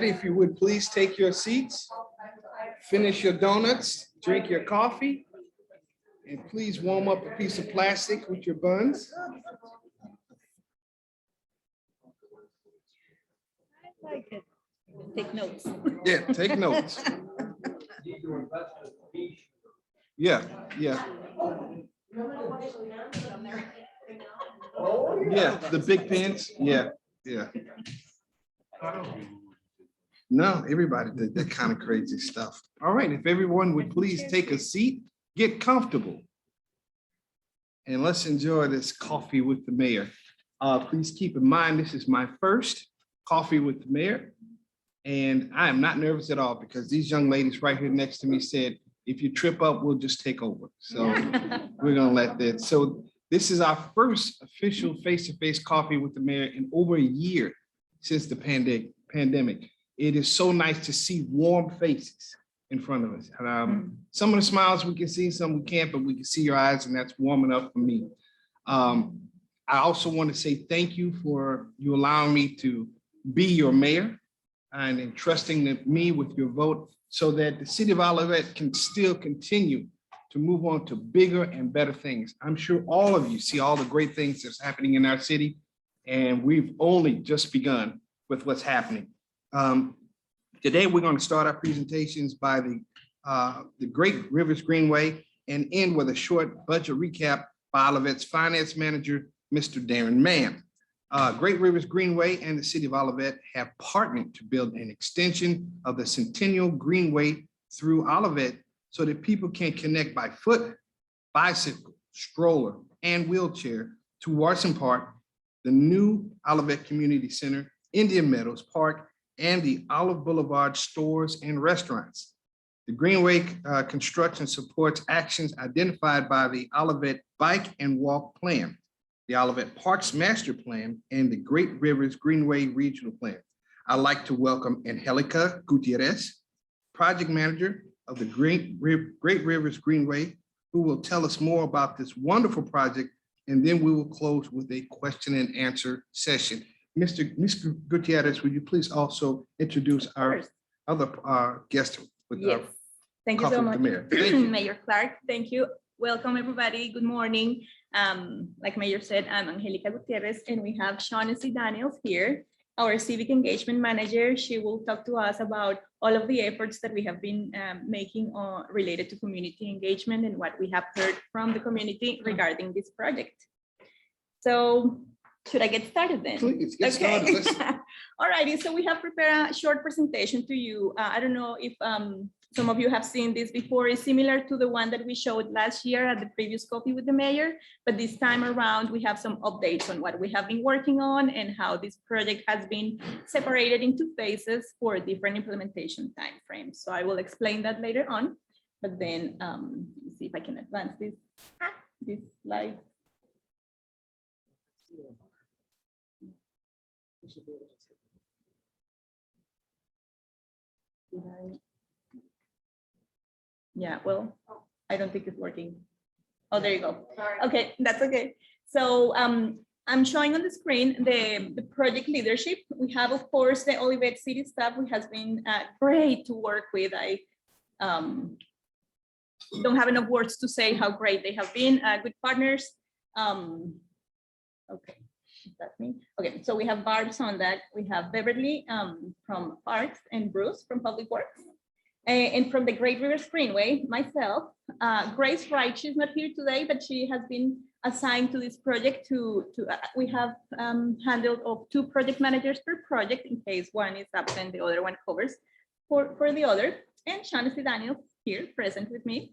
If you would please take your seats, finish your donuts, drink your coffee, and please warm up a piece of plastic with your buns. I like it. Take notes. Yeah, take notes. Yeah. Yeah, the big pens. Yeah. No, everybody did that kind of crazy stuff. All right, if everyone would please take a seat, get comfortable. And let's enjoy this coffee with the mayor. Please keep in mind, this is my first coffee with the mayor. And I am not nervous at all because these young ladies right here next to me said, if you trip up, we'll just take over. So we're gonna let that. So this is our first official face-to-face coffee with the mayor in over a year since the pandemic. It is so nice to see warm faces in front of us. And, some of the smiles we can see, some we can't, but we can see your eyes, and that's warm enough for me. I also want to say thank you for you allowing me to be your mayor and entrusting me with your vote so that the city of Olivet can still continue to move on to bigger and better things. I'm sure all of you see all the great things that's happening in our city, and we've only just begun with what's happening. Today, we're going to start our presentations by the Great Rivers Greenway and end with a short budget recap by Olivet's finance manager, Mr. Darren Mann. Great Rivers Greenway and the city of Olivet have partnered to build an extension of the Centennial Greenway through Olivet so that people can connect by foot, bicycle, stroller, and wheelchair to Watson Park, the new Olivet Community Center, Indian Meadows Park, and the Olive Boulevard stores and restaurants. The Greenway construction supports actions identified by the Olivet Bike and Walk Plan, the Olivet Parks Master Plan, and the Great Rivers Greenway Regional Plan. I'd like to welcome Angelica Gutierrez, project manager of the Great Rivers Greenway, who will tell us more about this wonderful project, and then we will close with a question and answer session. Ms. Gutierrez, would you please also introduce our other guest? Yes, thank you so much, Mayor Clark. Thank you. Welcome, everybody. Good morning. Like Mayor said, I'm Angelica Gutierrez, and we have Shaughnessy Daniels here, our civic engagement manager. She will talk to us about all of the efforts that we have been making related to community engagement and what we have heard from the community regarding this project. So, should I get started then? Please get started. All righty, so we have prepared a short presentation to you. I don't know if some of you have seen this before. It's similar to the one that we showed last year at the previous Coffee with the Mayor, but this time around we have some updates on what we have been working on and how this project has been separated into phases for different implementation timeframes. So I will explain that later on, but then let's see if I can advance this slide. Yeah, well, I don't think it's working. Oh, there you go. Okay, that's okay. So I'm showing on the screen the project leadership. We have, of course, the Olivet City staff, which has been great to work with. I don't have enough words to say how great they have been, good partners. Okay. That's me. Okay, so we have Barb on that. We have Beverly from Parks and Bruce from Public Works. And from the Great Rivers Greenway, myself, Grace Wright, she's not here today, but she has been assigned to this project we have handled of 2 project managers per project in case one is absent, the other one covers for the other. And Shaughnessy Daniels here present with me.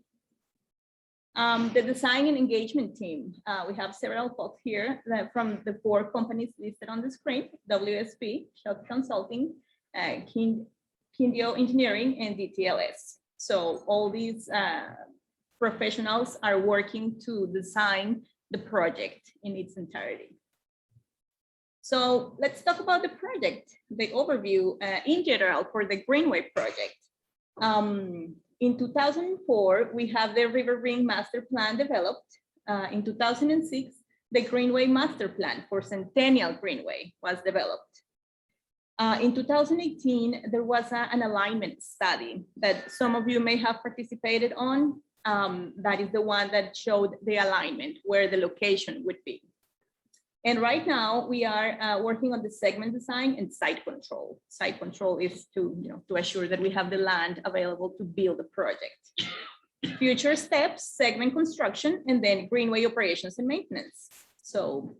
The design and engagement team, we have several folks here from the 4 companies listed on the screen: WSP, Shop Consulting, Kindio Engineering, and DTLS. So all these professionals are working to design the project in its entirety. So let's talk about the project, the overview in general for the Greenway project. In 2004, we have the River Ring Master Plan developed. In 2006, the Greenway Master Plan for Centennial Greenway was developed. In 2018, there was an alignment study that some of you may have participated on. That is the one that showed the alignment, where the location would be. And right now we are working on the segment design and site control. Site control is to assure that we have the land available to build the project. Future steps, segment construction, and then greenway operations and maintenance. So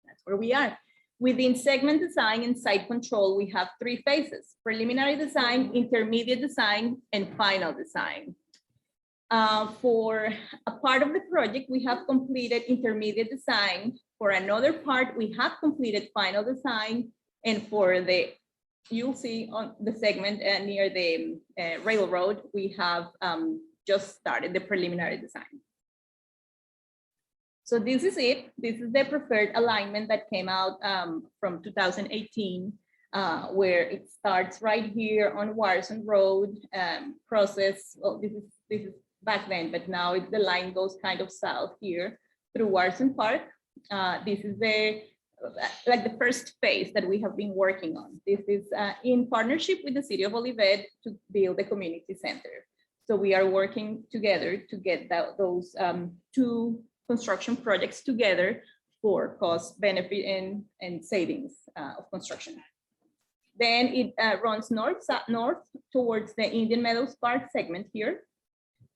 that's where we are. Within segment design and site control, we have 3 phases: preliminary design, intermediate design, and final design. For a part of the project, we have completed intermediate design. For another part, we have completed final design. And for you'll see on the segment near the railroad, we have just started the preliminary design. So this is it. This is the preferred alignment that came out from 2018, where it starts right here on Warson Road, crosses, well, this is back then, but now the line goes kind of south here through Warson Park. This is the first phase that we have been working on. This is in partnership with the City of Olivet to build a community center. So we are working together to get those 2 construction projects together for cost, benefit, and savings of construction. Then it runs north towards the Indian Meadows Park segment here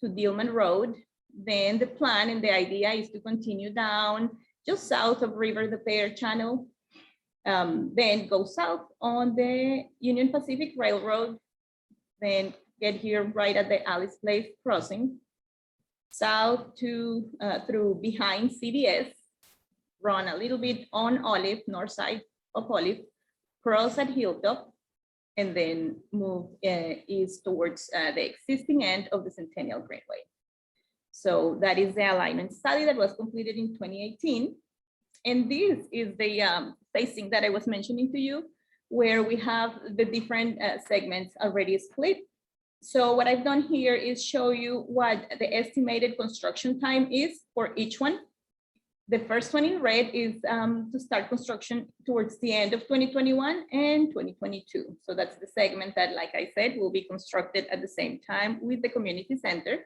to Dillman Road. Then the plan and the idea is to continue down just south of River de Pere Channel, then go south on the Union Pacific Railroad, then get here right at the Alice Place crossing, south to through behind CBS, run a little bit on Olive, north side of Olive, cross at Hilltop, and then move east towards the existing end of the Centennial Greenway. So that is the alignment study that was completed in 2018. And this is the phasing that I was mentioning to you, where we have the different segments already split. So what I've done here is show you what the estimated construction time is for each one. The first one in red is to start construction towards the end of 2021 and 2022. So that's the segment that, like I said, will be constructed at the same time with the community center.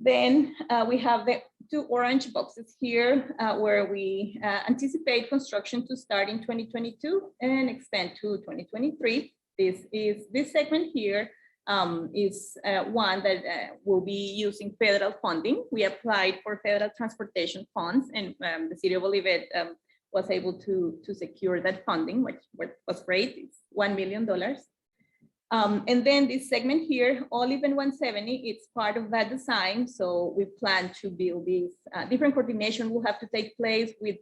Then we have the 2 orange boxes here where we anticipate construction to start in 2022 and extend to 2023. This segment here is one that will be using federal funding. We applied for federal transportation funds, and the City of Olivet was able to secure that funding, which was great. It's $1 million. And then this segment here, Olive and 170, it's part of that design. So we plan to build these. Different coordination will have to take place with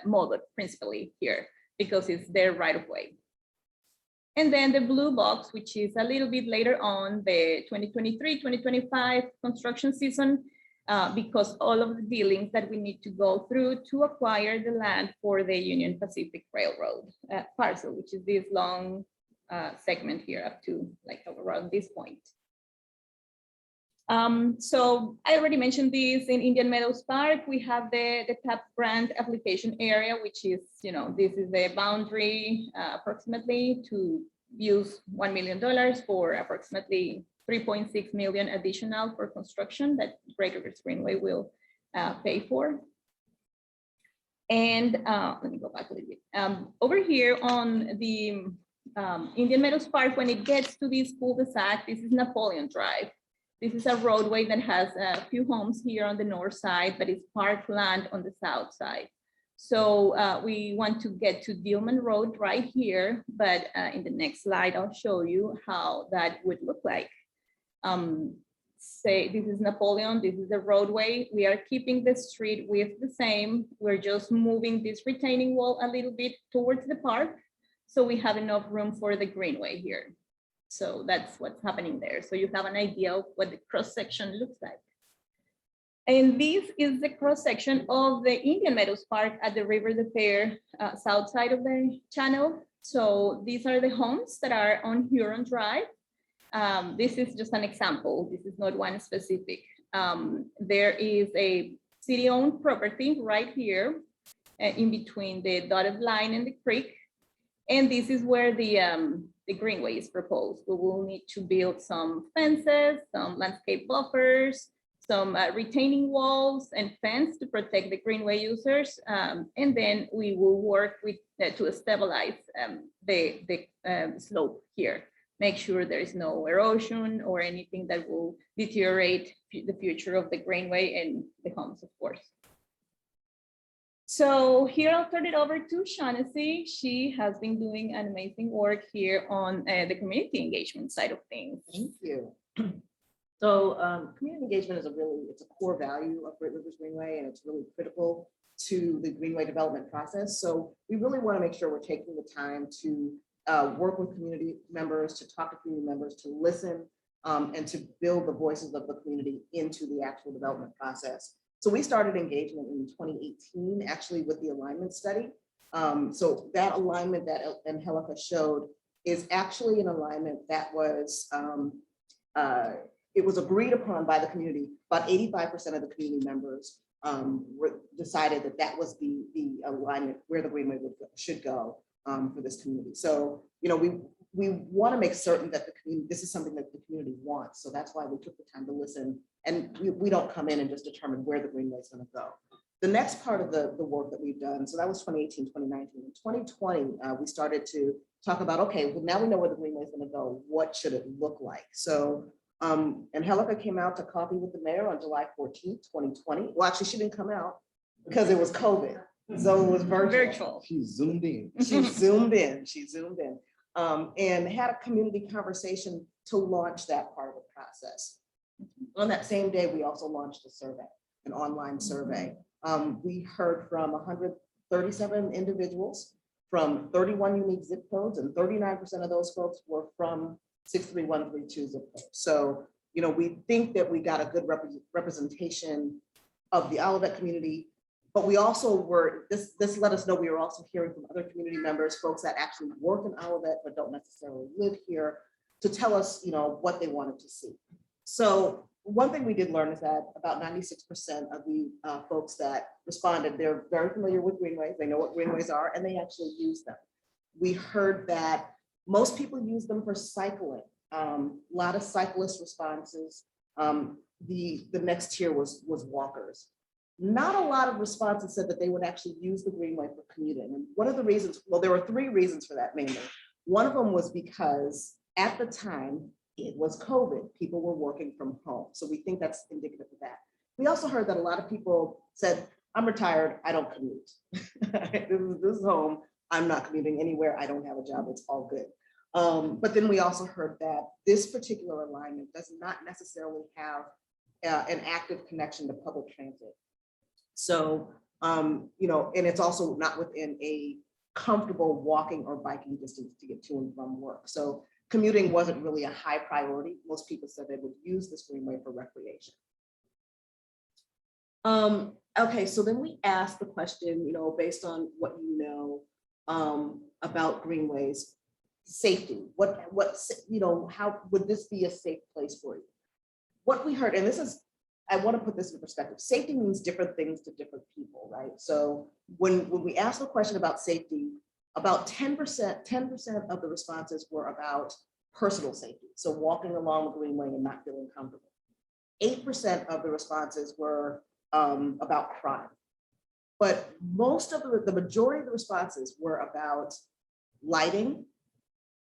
MoDOT principally here, because it's their right of way. And then the blue box, which is a little bit later on, the 2023-2025 construction season, because all of the dealings that we need to go through to acquire the land for the Union Pacific Railroad parcel, which is this long segment here up to like around this point. So I already mentioned this. In Indian Meadows Park, we have the TAP grant application area, which is, this is the boundary approximately to use $1 million for approximately 3.6 million additional for construction that Great Rivers Greenway will pay for. And let me go back a little bit. Over here on the Indian Meadows Park, when it gets to this cul-de-sac, this is Napoleon Drive. This is a roadway that has a few homes here on the north side, but it's parkland on the south side. So we want to get to Dillman Road right here, but in the next slide, I'll show you how that would look like. Say this is Napoleon, this is the roadway. We are keeping the street width the same. We're just moving this retaining wall a little bit towards the park, so we have enough room for the greenway here. So that's what's happening there. So you have an idea of what the cross-section looks like. And this is the cross-section of the Indian Meadows Park at the River de Pere south side of the channel. So these are the homes that are on Huron Drive. This is just an example. This is not one specific. There is a city-owned property right here in between the dotted line and the creek. And this is where the greenway is proposed. We will need to build some fences, some landscape buffers, some retaining walls and fence to protect the greenway users. And then we will work with to stabilize the slope here. Make sure there is no erosion or anything that will deteriorate the future of the greenway and the homes, of course. So here I'll turn it over to Shaughnessy. She has been doing an amazing work here on the community engagement side of things. Thank you. So community engagement is it's a core value of Great Rivers Greenway, and it's really critical to the Greenway development process. So we really want to make sure we're taking the time to work with community members, to talk to community members, to listen, and to build the voices of the community into the actual development process. So we started engagement in 2018, actually with the alignment study. So that alignment that Angelica showed is actually an alignment that was, it was agreed upon by the community. About 85% of the community members decided that that was the alignment where the Greenway should go for this community. So, you know, we want to make certain that the community, this is something that the community wants. So that's why we took the time to listen, and we don't come in and just determine where the Greenway is going to go. The next part of the work that we've done, so that was 2018, 2019. In 2020, we started to talk about, okay, well, now we know where the Greenway is going to go. What should it look like? So Angelica came out to coffee with the mayor on July 14th, 2020. Well, actually, she didn't come out because it was COVID. So it was virtual. She zoomed in. She zoomed in. She zoomed in. And had a community conversation to launch that part of the process. On that same day, we also launched a survey, an online survey. We heard from 137 individuals from 31 unique zip codes, and 39% of those folks were from 63132 zip code. So, you know, we think that we got a good representation of the Olivet community, but we also were, this let us know we were also hearing from other community members, folks that actually work in Olivet but don't necessarily live here, to tell us, you know, what they wanted to see. So one thing we did learn is that about 96% of the folks that responded, they're very familiar with greenways, they know what greenways are, and they actually use them. We heard that most people use them for cycling. A lot of cyclist responses. The next tier was walkers. Not a lot of responses said that they would actually use the Greenway for commuting. And one of the reasons, well, there were 3 reasons for that mainly. One of them was because at the time it was COVID, people were working from home. So we think that's indicative of that. We also heard that a lot of people said, I'm retired, I don't commute. This is home, I'm not commuting anywhere, I don't have a job, it's all good. But then we also heard that this particular alignment does not necessarily have an active connection to public transit. So, you know, and it's also not within a comfortable walking or biking distance to get to and from work. So commuting wasn't really a high priority. Most people said they would use this greenway for recreation. Okay, so then we asked the question, you know, based on what you know about greenways, safety, what, you know, how would this be a safe place for you? What we heard, and this is, I want to put this in perspective. Safety means different things to different people, right? So when we asked the question about safety, about 10% of the responses were about personal safety. So walking along the greenway and not feeling comfortable. 8% of the responses were about crime. But most of the majority of the responses were about lighting,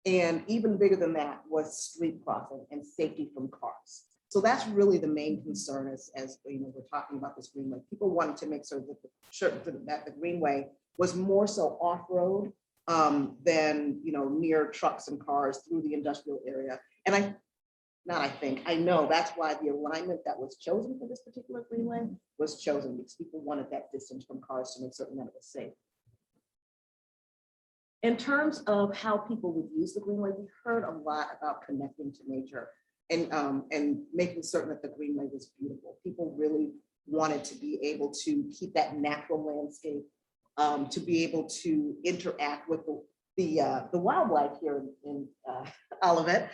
and even bigger than that was street crossing and safety from cars. So that's really the main concern as you know, we're talking about this greenway. People wanted to make certain that the greenway was more so off-road than, you know, near trucks and cars through the industrial area. And I know that's why the alignment that was chosen for this particular greenway was chosen, because people wanted that distance from cars to make certain that it was safe. In terms of how people would use the greenway, we heard a lot about connecting to nature and making certain that the greenway was beautiful. People really wanted to be able to keep that natural landscape, to be able to interact with the wildlife here in Olivet.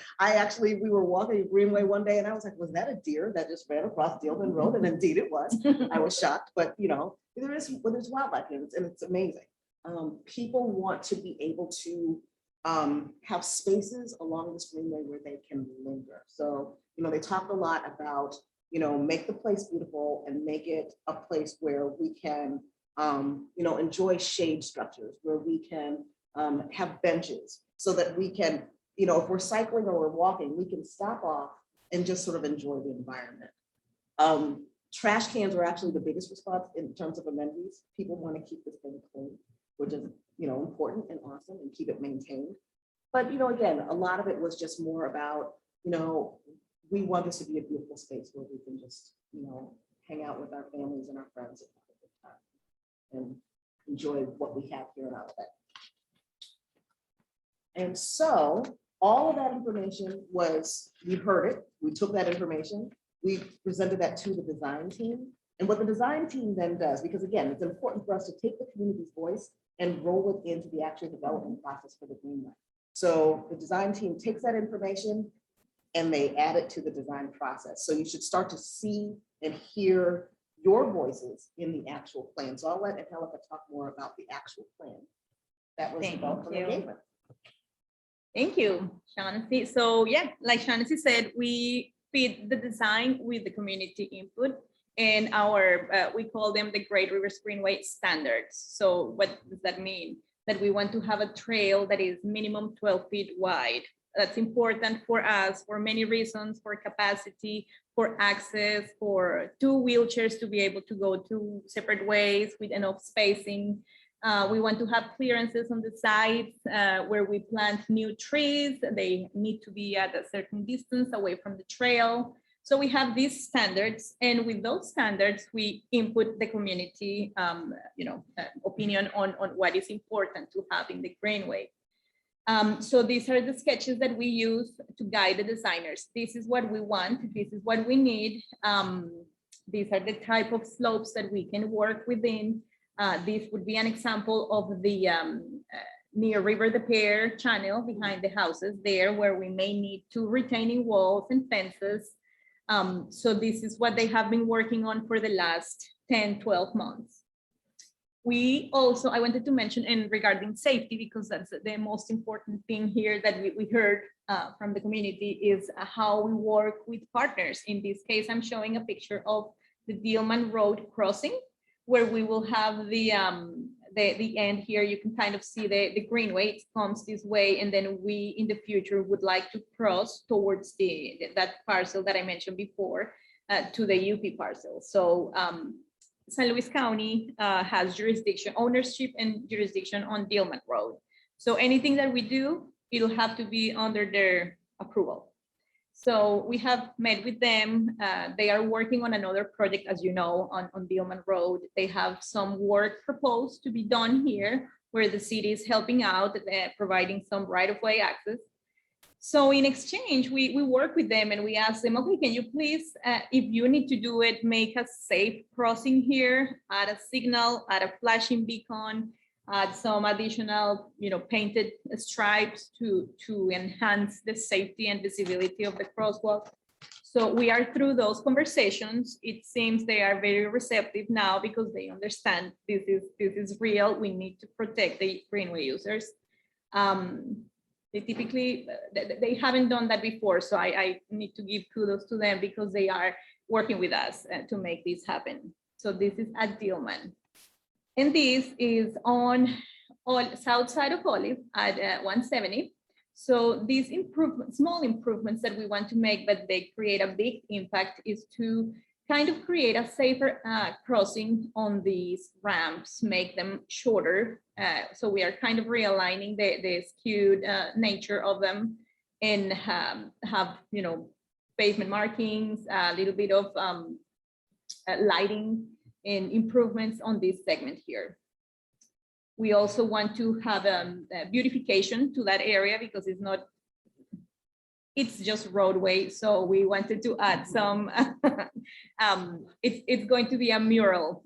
We were walking Greenway one day and I was like, was that a deer that just ran across Dillman Road? And indeed it was. I was shocked, but you know, there's wildlife here and it's amazing. people want to be able to have spaces along this greenway where they can linger. So, they talk a lot about, make the place beautiful and make it a place where we can, enjoy shade structures, where we can have benches so that we can, if we're cycling or we're walking, we can stop off and just sort of enjoy the environment. Trash cans are actually the biggest response in terms of amenities. People want to keep this thing clean, which is, important and awesome, and keep it maintained. But, again, a lot of it was just more about, we want this to be a beautiful space where we can just, hang out with our families and our friends and have a good time and enjoy what we have here in Olivet. And so all of that information was, we heard it, we took that information, we presented that to the design team. And what the design team then does, because again, it's important for us to take the community's voice and roll it into the actual development process for the Greenway. So the design team takes that information and they add it to the design process. So you should start to see and hear your voices in the actual plan. So I'll let Angelica talk more about the actual plan that was developed from the Gateway. Thank you, Shaughnessy. So yeah, like Shaughnessy said, we feed the design with the community input, and our, we call them the Great Rivers Greenway standards. So what does that mean? That we want to have a trail that is minimum 12 feet wide. That's important for us for many reasons, for capacity, for access, for two wheelchairs to be able to go two separate ways with enough spacing. We want to have clearances on the sides where we plant new trees. They need to be at a certain distance away from the trail. So we have these standards, and with those standards, we input the community, opinion on what is important to have in the Greenway. So these are the sketches that we use to guide the designers. This is what we want. This is what we need. These are the type of slopes that we can work within. This would be an example of the near River de Pear channel behind the houses there, where we may need to retaining walls and fences. So this is what they have been working on for the last 10, 12 months. We also, I wanted to mention in regarding safety, because that's the most important thing here that we heard from the community, is how we work with partners. In this case, I'm showing a picture of the Dillman Road crossing, where we will have the end here. You can kind of see the Greenway. It comes this way, and then we in the future would like to cross towards that parcel that I mentioned before to the UP parcel. So San Luis County has jurisdiction, ownership and jurisdiction on Dillman Road. So anything that we do, it'll have to be under their approval. So we have met with them. They are working on another project, as you know, on Dillman Road. They have some work proposed to be done here, where the city is helping out, providing some right-of-way access. So in exchange, we work with them and we ask them, okay, can you please, if you need to do it, make a safe crossing here, add a signal, add a flashing beacon, add some additional, painted stripes to enhance the safety and visibility of the crosswalk. So we are through those conversations. It seems they are very receptive now, because they understand this is real. We need to protect the Greenway users. They typically, they haven't done that before. So I need to give kudos to them, because they are working with us to make this happen. So this is at Dillman. And this is on south side of Olive at 170. So these small improvements that we want to make, but they create a big impact, is to kind of create a safer crossing on these ramps, make them shorter. So we are kind of realigning the skewed nature of them, and have pavement markings, a little bit of lighting and improvements on this segment here. We also want to have beautification to that area, because it's just roadway. So we wanted to add some, it's going to be a mural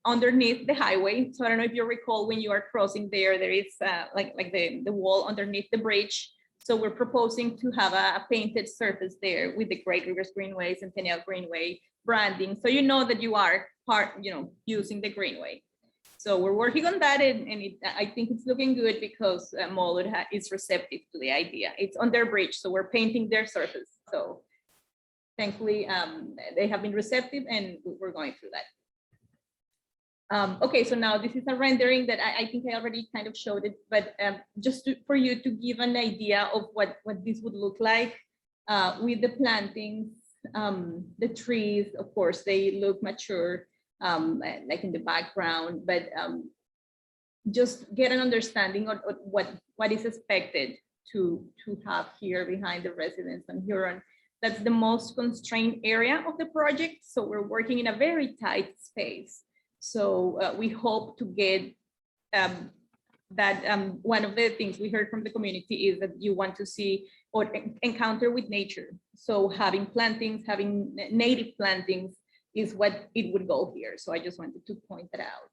underneath the highway. So I don't know if you recall, when you are crossing there is like the wall underneath the bridge. So we're proposing to have a painted surface there with the Great Rivers Greenway, Centennial Greenway branding. So you know that you are using the Greenway. So we're working on that, and I think it's looking good because Molded is receptive to the idea. It's on their bridge, so we're painting their surface. So thankfully, they have been receptive, and we're going through that. Okay, so now this is a rendering that I think I already kind of showed it, but just for you to give an idea of what this would look like with the plantings, the trees, of course, they look mature, like in the background, but just get an understanding of what is expected to have here behind the residence on Huron. That's the most constrained area of the project, so we're working in a very tight space. So we hope to get that one of the things we heard from the community is that you want to see or encounter with nature. So having plantings, having native plantings is what it would go here. So I just wanted to point that out.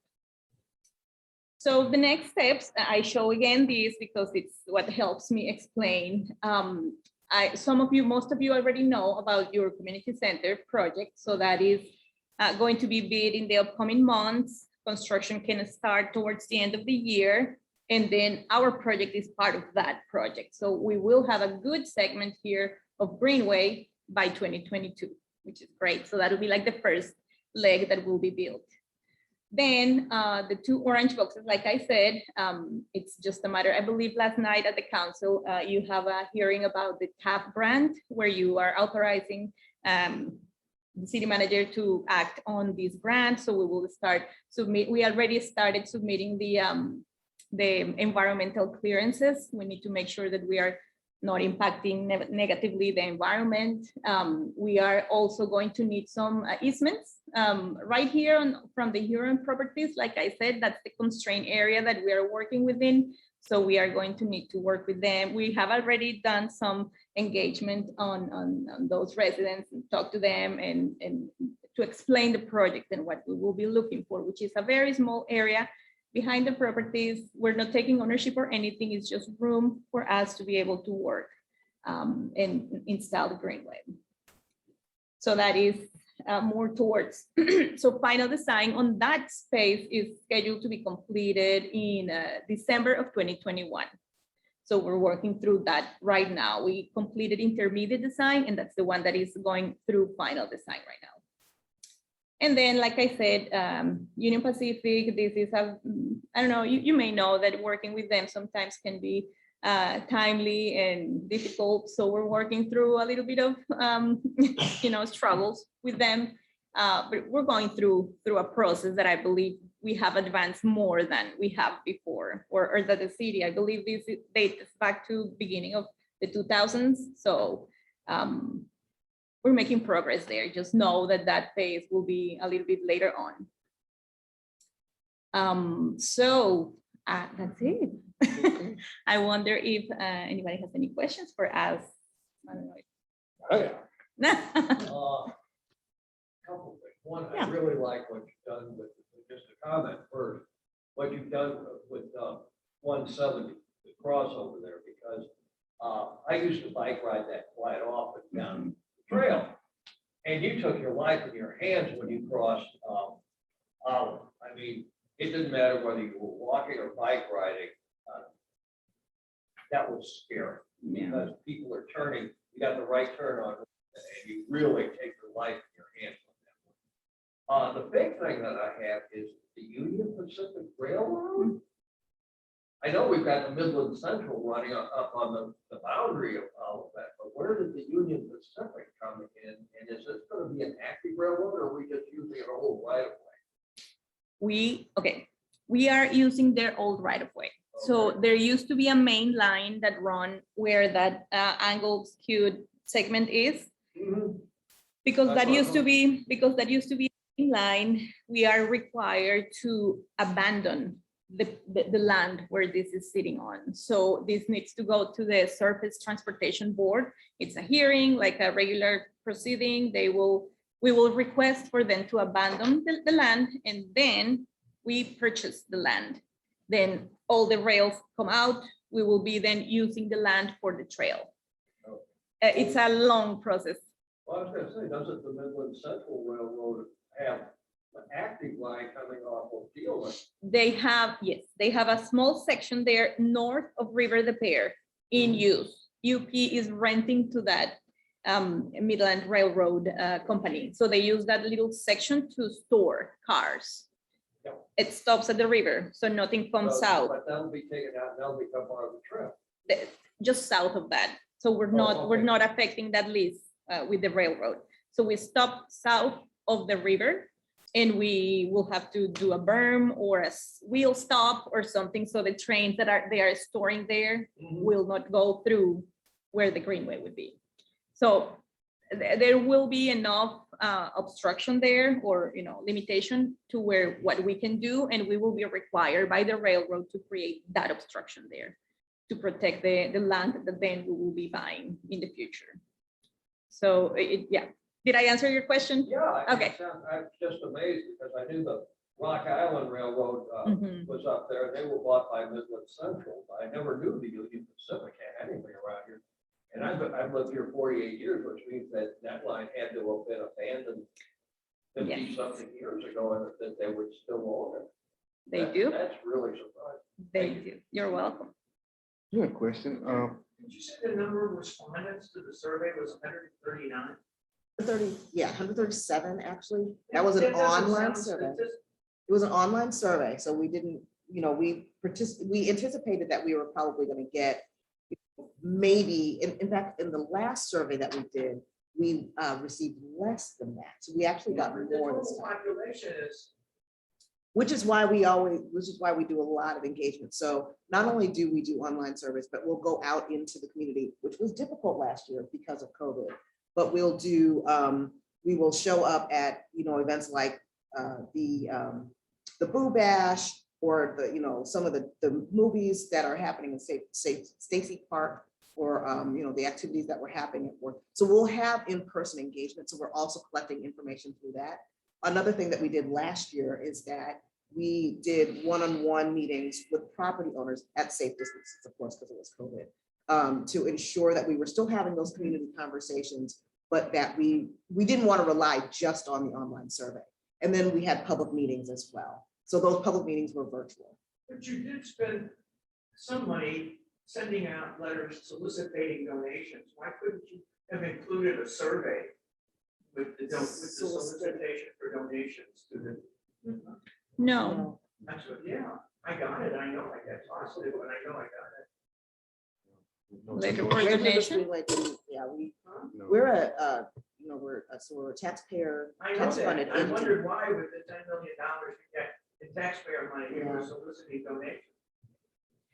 So the next steps, I show again these because it's what helps me explain. Most of you already know about your community center project. So that is going to be bid in the upcoming months. Construction can start towards the end of the year. And then our project is part of that project. So we will have a good segment here of Greenway by 2022, which is great. So that'll be like the first leg that will be built. Then the 2 orange boxes, like I said, it's just a matter, I believe last night at the council, you have a hearing about the TAP grant where you are authorizing the city manager to act on this grant. So we will we already started submitting the environmental clearances. We need to make sure that we are not impacting negatively the environment. We are also going to need some easements right here from the Huron properties. Like I said, that's the constrained area that we are working within. So we are going to need to work with them. We have already done some engagement on those residents and talk to them and to explain the project and what we will be looking for, which is a very small area behind the properties. We're not taking ownership or anything. It's just room for us to be able to work and install the Greenway. So that is more towards, so final design on that space is scheduled to be completed in December of 2021. So we're working through that right now. We completed intermediate design, and that's the one that is going through final design right now. And then, like I said, Union Pacific, this is I don't know, you may know that working with them sometimes can be timely and difficult. So we're working through a little bit of, struggles with them. But we're going through a process that I believe we have advanced more than we have before, or that the city, I believe this dates back to beginning of the 2000s. So we're making progress there. Just know that that phase will be a little bit later on. That's it. I wonder if anybody has any questions for us. I don't know. Couple things. One, I really like what you've done with, just a comment first, what you've done with 170, the crossover there, because I used to bike ride that quite often down the trail. And you took your life in your hands when you crossed Olive. I mean, it didn't matter whether you were walking or bike riding. That was scary because people are turning, you got the right turn on, and you really take your life in your hands on that one. The big thing that I have is the Union Pacific Railroad. I know we've got the Midland Central running up on the boundary of all of that, but where did the Union Pacific come in? And is this going to be an active railroad, or are we just using an old right of way? We are using their old right of way. Okay. So there used to be a main line that run where that angled skewed segment is. Mm-hmm. Because that used to be a main line, we are required to abandon the land where this is sitting on. So this needs to go to the Surface Transportation Board. It's a hearing, like a regular proceeding. We will request for them to abandon the land, and then we purchase the land. Then all the rails come out. We will be then using the land for the trail. Okay. It's a long process. Well, I was going to say, doesn't the Midland Central Railroad have the active line coming off of Deal. They have, yes, they have a small section there north of River de Pear in use. UP is renting to that Midland Railroad company. So they use that little section to store cars. Yep. It stops at the river, so nothing comes out. But that'll be taken out, that'll become part of the trip. Just south of that. So we're okay. not affecting that lease with the railroad. So we stop south of the river and we will have to do a berm or a wheel stop or something. So the trains that they are storing there will not go through where the greenway would be. So there will be enough obstruction there or, limitation to where what we can do, and we will be required by the railroad to create that obstruction there to protect the land that then we will be buying in the future. So yeah, did I answer your question? Yeah. Okay. I'm just amazed because I knew the Rock Island Railroad Mhm. was up there. They were bought by Midland Central. But I never knew the Union Pacific had anything around here. And I've lived here 48 years, which means that line had to have been abandoned 50 something years ago, and that they would still own it. They do. That's really surprising. They do. You're welcome. Good question. Did you say the number of respondents to the survey was 139? 137, actually. That was an online survey. It was an online survey, so we didn't, we anticipated that we were probably going to get maybe, in fact, in the last survey that we did, we received less than that. So we actually got The more this total time. population is, Which is why we do a lot of engagement. So not only do we do online surveys, but we'll go out into the community, which was difficult last year because of COVID. But we'll do, we will show up at, events like the Boo Bash or some of the movies that are happening in Stacy Park, or the activities that were happening at work. So we'll have in-person engagement. So we're also collecting information through that. Another thing that we did last year is that we did one-on-one meetings with property owners at safe distances, of course, because it was COVID, to ensure that we were still having those community conversations, but that we didn't want to rely just on the online survey. And then we had public meetings as well. So those public meetings were virtual. but you did spend some money sending out letters soliciting donations. Why couldn't you have included a survey with the solicitation for donations to the? No, That's what, yeah, I got it. I know I got positive, but I know I got it. like a Great Rivers coordination. Greenway, yeah, No. we're a taxpayer, I know tax that. funded I entity. wondered why with the $10 million you get in taxpayer money, you were Yeah. soliciting donations.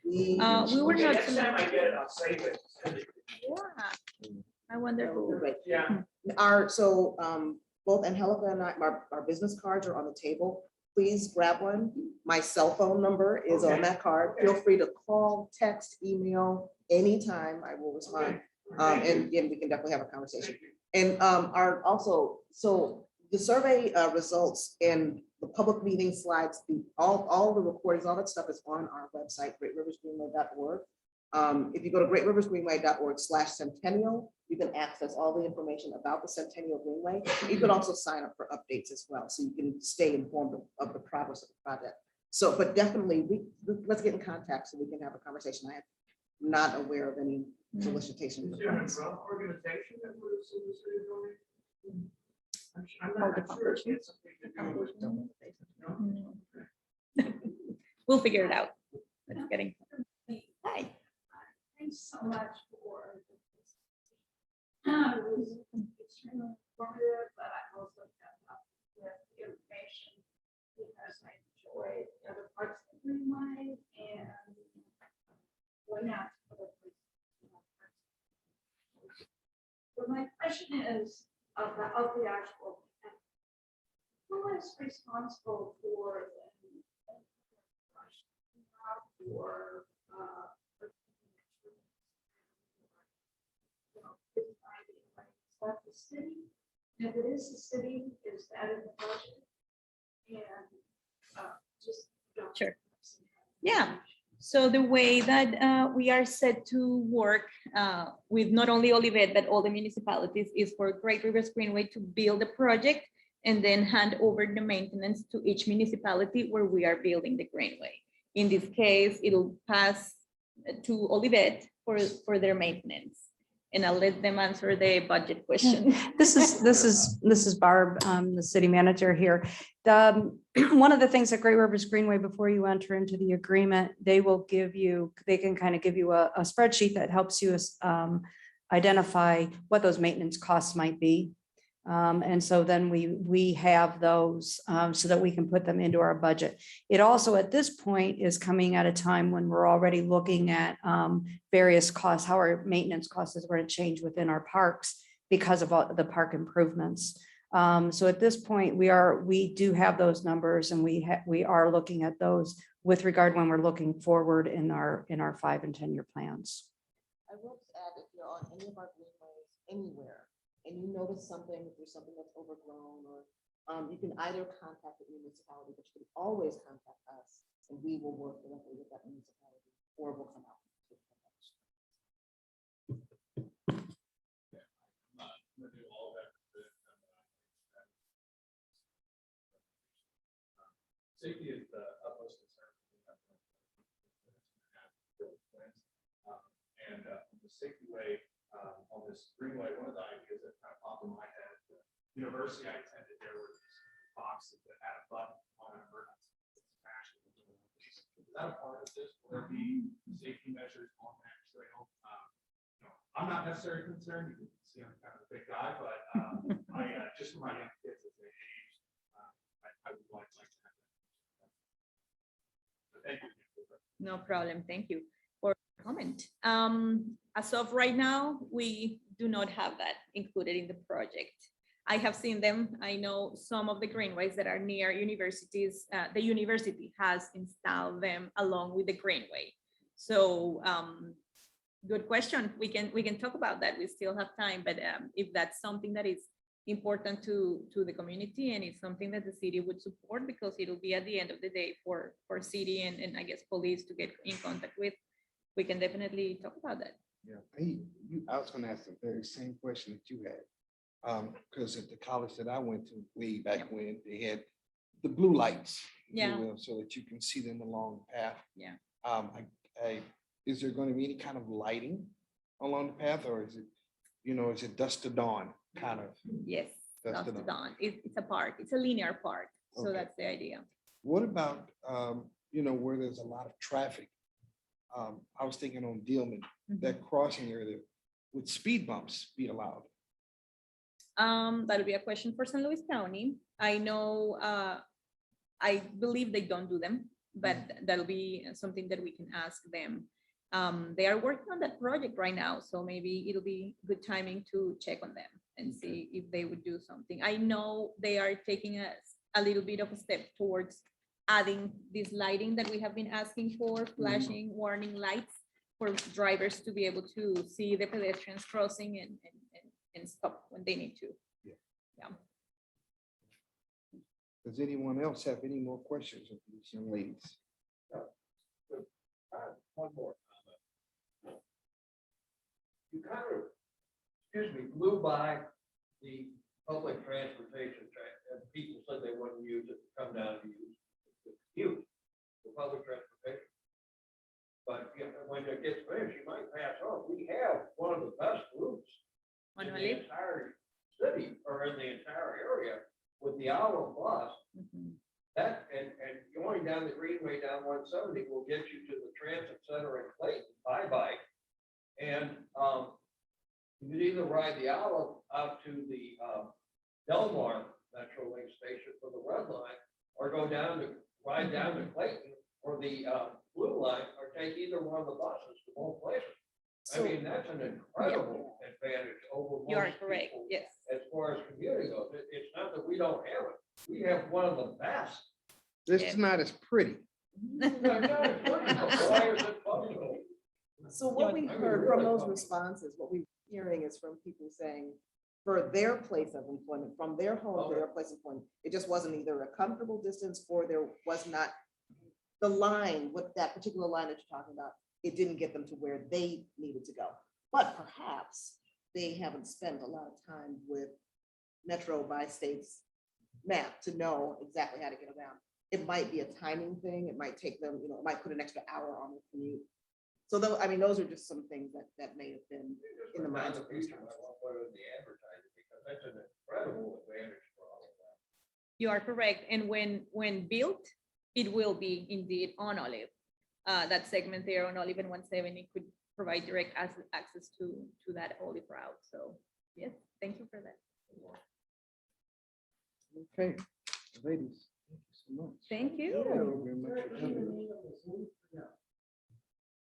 We were Okay, not. next time I get it, I'll save it. Yeah. I wonder who. Right. Yeah. Both Angelica and I, our business cards are on the table. Please grab one. My cell phone number is on Okay. that card. Feel free to call, text, email, anytime. I will respond. And again, we can definitely have a conversation. And so the survey results and the public meeting slides, all the recordings, all that stuff is on our website, greatriversgreenway.org. If you go to greatriversgreenway.org/centennial, you can access all the information about the Centennial Greenway. You can also sign up for updates as well, so you can stay informed of the progress of the project. So, but definitely, let's get in contact so we can have a conversation. I am not aware of any solicitation. Is there an umbrella organization that would have solicited donations? I'm Oh, not the I'm sure it foundation? had something to do with. No? No. We'll figure it out. It's getting. Hi. Thanks so much for this. It was extremely informative, but I also kept up with the information because I enjoy the other parts of the Greenway and going out to other places. But my question is of the actual, who is responsible for for is that the city? And if it is the city, is that in the budget? And just. Sure. Yeah. So the way that we are set to work with not only Olivet, but all the municipalities is for Great Rivers Greenway to build a project and then hand over the maintenance to each municipality where we are building the greenway. In this case, it'll pass to Olivet for their maintenance. And I'll let them answer the budget question. This is Barb, the city manager here. One of the things at Great Rivers Greenway, before you enter into the agreement, they can kind of give you a spreadsheet that helps you identify what those maintenance costs might be. And so then we have those so that we can put them into our budget. It also at this point is coming at a time when we're already looking at various costs, how our maintenance costs is going to change within our parks because of all the park improvements. So at this point, we do have those numbers, and we are looking at those with regard when we're looking forward in our 5 and 10 year plans. I will just add, if you're on any of our greenways anywhere, and you notice something, if there's something that's overgrown, or you can either contact the municipality, but you can always contact us, and we will work directly with that municipality, or we'll come out. Safety is the utmost concern. And the safety way on this greenway, one of the ideas that kind of popped in my head, the university I attended, there were these boxes that had a button on an emergency. Is that a part of this? Will there be safety measures on that trail? I'm not necessarily concerned. You can see I'm kind of a big guy, but just for my young kids as they age, I would like to have that. But thank you. No problem. Thank you for the comment. As of right now, we do not have that included in the project. I have seen them. I know some of the greenways that are near universities, the university has installed them along with the greenway. So good question. We can talk about that. We still have time, but if that's something that is important to the community, and it's something that the city would support, because it'll be at the end of the day for city and I guess police to get in contact with, we can definitely talk about that. Yeah, I was gonna ask the very same question that you had. Because at the college that I went to way back when, they had the blue lights, if you Yeah. will, so that you can see them along the path. Yeah. Is there going to be any kind of lighting along the path, or is it, is it dusk to dawn kind of? Yes, That's dusk the- to dawn. It's a park. It's a linear park. So Okay. that's the idea. What about, where there's a lot of traffic? I was thinking on Dealman, that crossing area, would speed bumps be allowed? That'll be a question for St. Louis County. I know, I believe they don't do them, but that'll be something that we can ask them. They are working on that project right now, so maybe it'll be good timing to check on them and see if they would do something. I know they are taking a little bit of a step towards adding this lighting that we have been asking for, flashing warning lights for drivers to be able to see the pedestrians crossing and stop when they need to. Yeah. Does anyone else have any more questions of these young ladies? One more comment. You kind of, blew by the public transportation track, and people said they wouldn't use it to come down to use the public transportation. But when it gets finished, you might pass on. We have one of the best routes in the entire city, or in the entire area, with the Owl Bus. That and going down the Greenway down 170 will get you to the transit center in Clayton by bike. And you could either ride the Owl out to the Delmar Metro Link station for the red line, or ride down to Clayton for the blue line, or take either one of the buses to both places. I mean, that's an incredible advantage over most You are correct. people. Yes. As far as commuting goes, it's not that we don't have it. We have one of the best. This Yeah. is not as pretty. Why is it functional? So what we I mean, heard from really those fucking- responses, what we're hearing is from people saying, for their place of employment, from their home to their place of employment, it just wasn't either a comfortable distance, or there was not the line, what that particular line that you're talking about, it didn't get them to where they needed to go. But perhaps they haven't spent a lot of time with Metro by State's map to know exactly how to get around. It might be a timing thing. It might take them, it might put an extra hour on the commute. So though, I mean, those are just some things that may have been in the minds of those Future, I want to put it in the advertising, because that's an incredible advantage for all of that. You are correct. And when built, it will be indeed on Olive. That segment there on Olive and 170 could provide direct access to that Olive route. So yes, thank you for that. Okay, ladies, thank you so much. Thank Thank you. you very much for coming.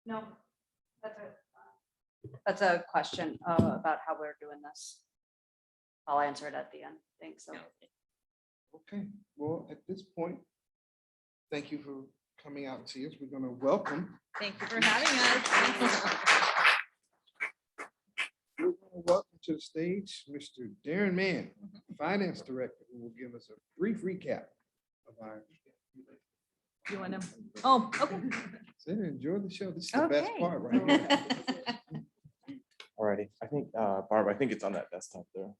No, that's a question about how we're doing this. I'll answer it at the end. Thanks. So. Okay, well, at this point, thank you for coming out to see us. We're gonna welcome. Thank you for having us. We're gonna welcome to the stage Mr. Darren Mann, Finance Director, who will give us a brief recap of our. You wanna? Oh, okay. Sit and enjoy the show. This is the best Okay. part right here. Alrighty, I think, Barb, I think it's on that desktop there.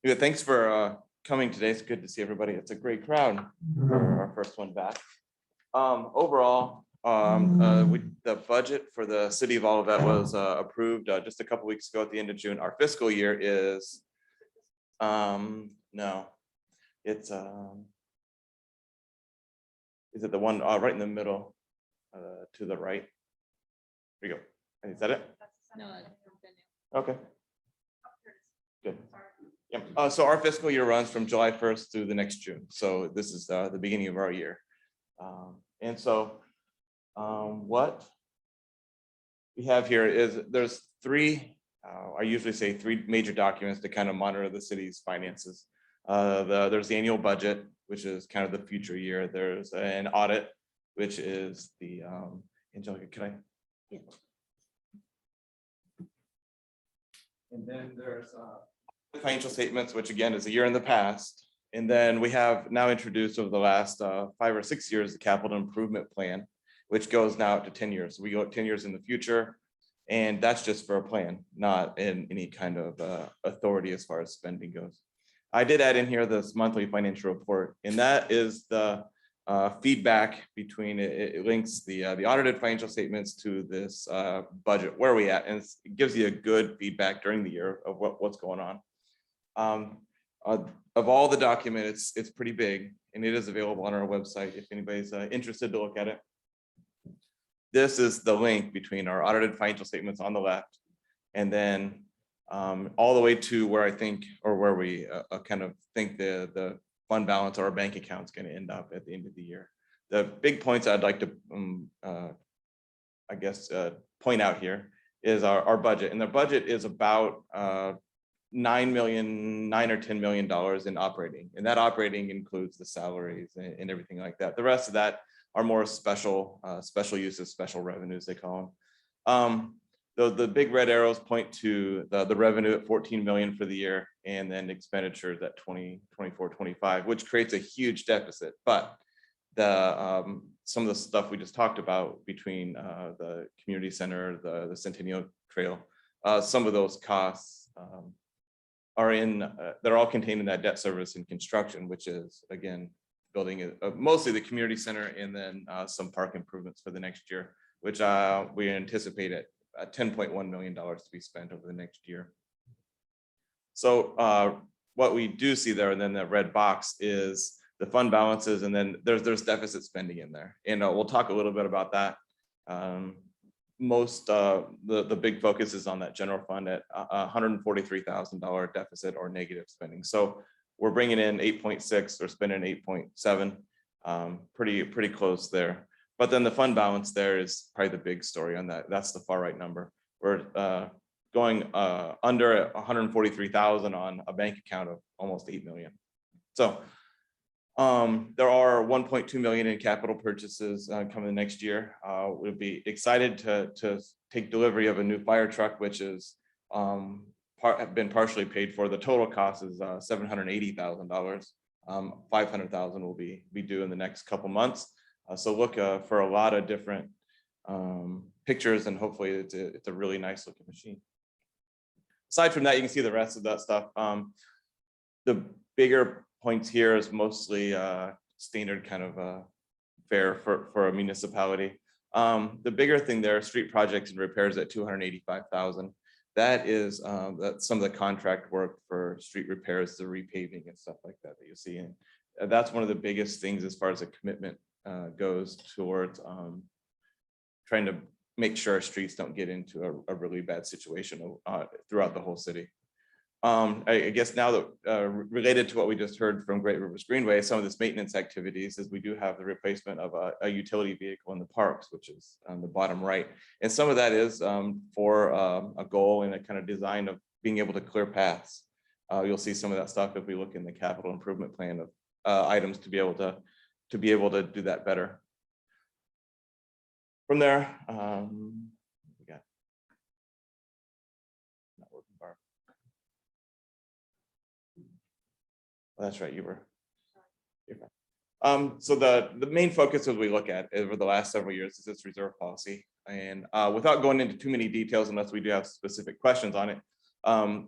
Yeah, thanks for coming today. It's good to see everybody. It's a great crowd for our first one back. Overall, the budget for the city of Olivet was approved just a couple weeks ago at the end of June. Our fiscal year is, no, it's, is it the one right in the middle? To the right. There you go. Is that it? No, Okay. Good. Yeah. So our fiscal year runs from July 1st through the next June. So this is the beginning of our year. And so what we have here is there's three, I usually say three major documents to kind of monitor the city's finances. There's the annual budget, which is kind of the future year. There's an audit, which is the, Angelica, can I? Yeah. And then there's financial statements, which again is a year in the past. And then we have now introduced over the last 5 or 6 years, the capital improvement plan, which goes now up to 10 years. So we go 10 years in the future. And that's just for a plan, not in any kind of authority as far as spending goes. I did add in here this monthly financial report, and that is the feedback between it links the audited financial statements to this budget, where are we at, and it gives you a good feedback during the year of what's going on. Of all the documents, it's pretty big, and it is available on our website if anybody's interested to look at it. This is the link between our audited financial statements on the left, and then all the way to where I think, or where we kind of think the fund balance or our bank account is going to end up at the end of the year. The big points I'd like to, I guess, point out here is our budget, and the budget is about $9 or $10 million in operating, and that operating includes the salaries and everything like that. The rest of that are more special uses, special revenues, they call them. The big red arrows point to the revenue at 14 million for the year, and then expenditures at 24-25, which creates a huge deficit. But some of the stuff we just talked about between the community center, the Centennial Trail, some of those costs are they're all contained in that debt service and construction, which is again building mostly the community center, and then some park improvements for the next year, which we anticipate at $10.1 million to be spent over the next year. So what we do see there, and then the red box, is the fund balances, and then there's deficit spending in there, and we'll talk a little bit about that. The big focus is on that general fund at $143,000 deficit or negative spending. So we're bringing in 8.6, or spending 8.7, pretty close there. But then the fund balance there is probably the big story on that. That's the far right number. We're going under 143,000 on a bank account of almost 8 million. So there are 1.2 million in capital purchases coming next year. We'll be excited to take delivery of a new fire truck, which is been partially paid for. The total cost is $780,000. 500,000 will be due in the next couple months. So look for a lot of different pictures, and hopefully it's a really nice looking machine. aside from that, you can see the rest of that stuff. The bigger points here is mostly standard kind of fare for a municipality. The bigger thing there, street projects and repairs at 285,000. That is that's some of the contract work for street repairs, the repaving and stuff like that you see. And that's one of the biggest things as far as a commitment goes towards trying to make sure our streets don't get into a really bad situation throughout the whole city. I guess now that related to what we just heard from Great Rivers Greenway, some of this maintenance activities is we do have the replacement of a utility vehicle in the parks, which is on the bottom right. And some of that is for a goal and a kind of design of being able to clear paths. You'll see some of that stuff if we look in the capital improvement plan of items to be able to do that better. From there, we got not working bar. Oh, that's right, you were. You're fine. So the main focus as we look at over the last several years is this reserve policy. And without going into too many details, unless we do have specific questions on it,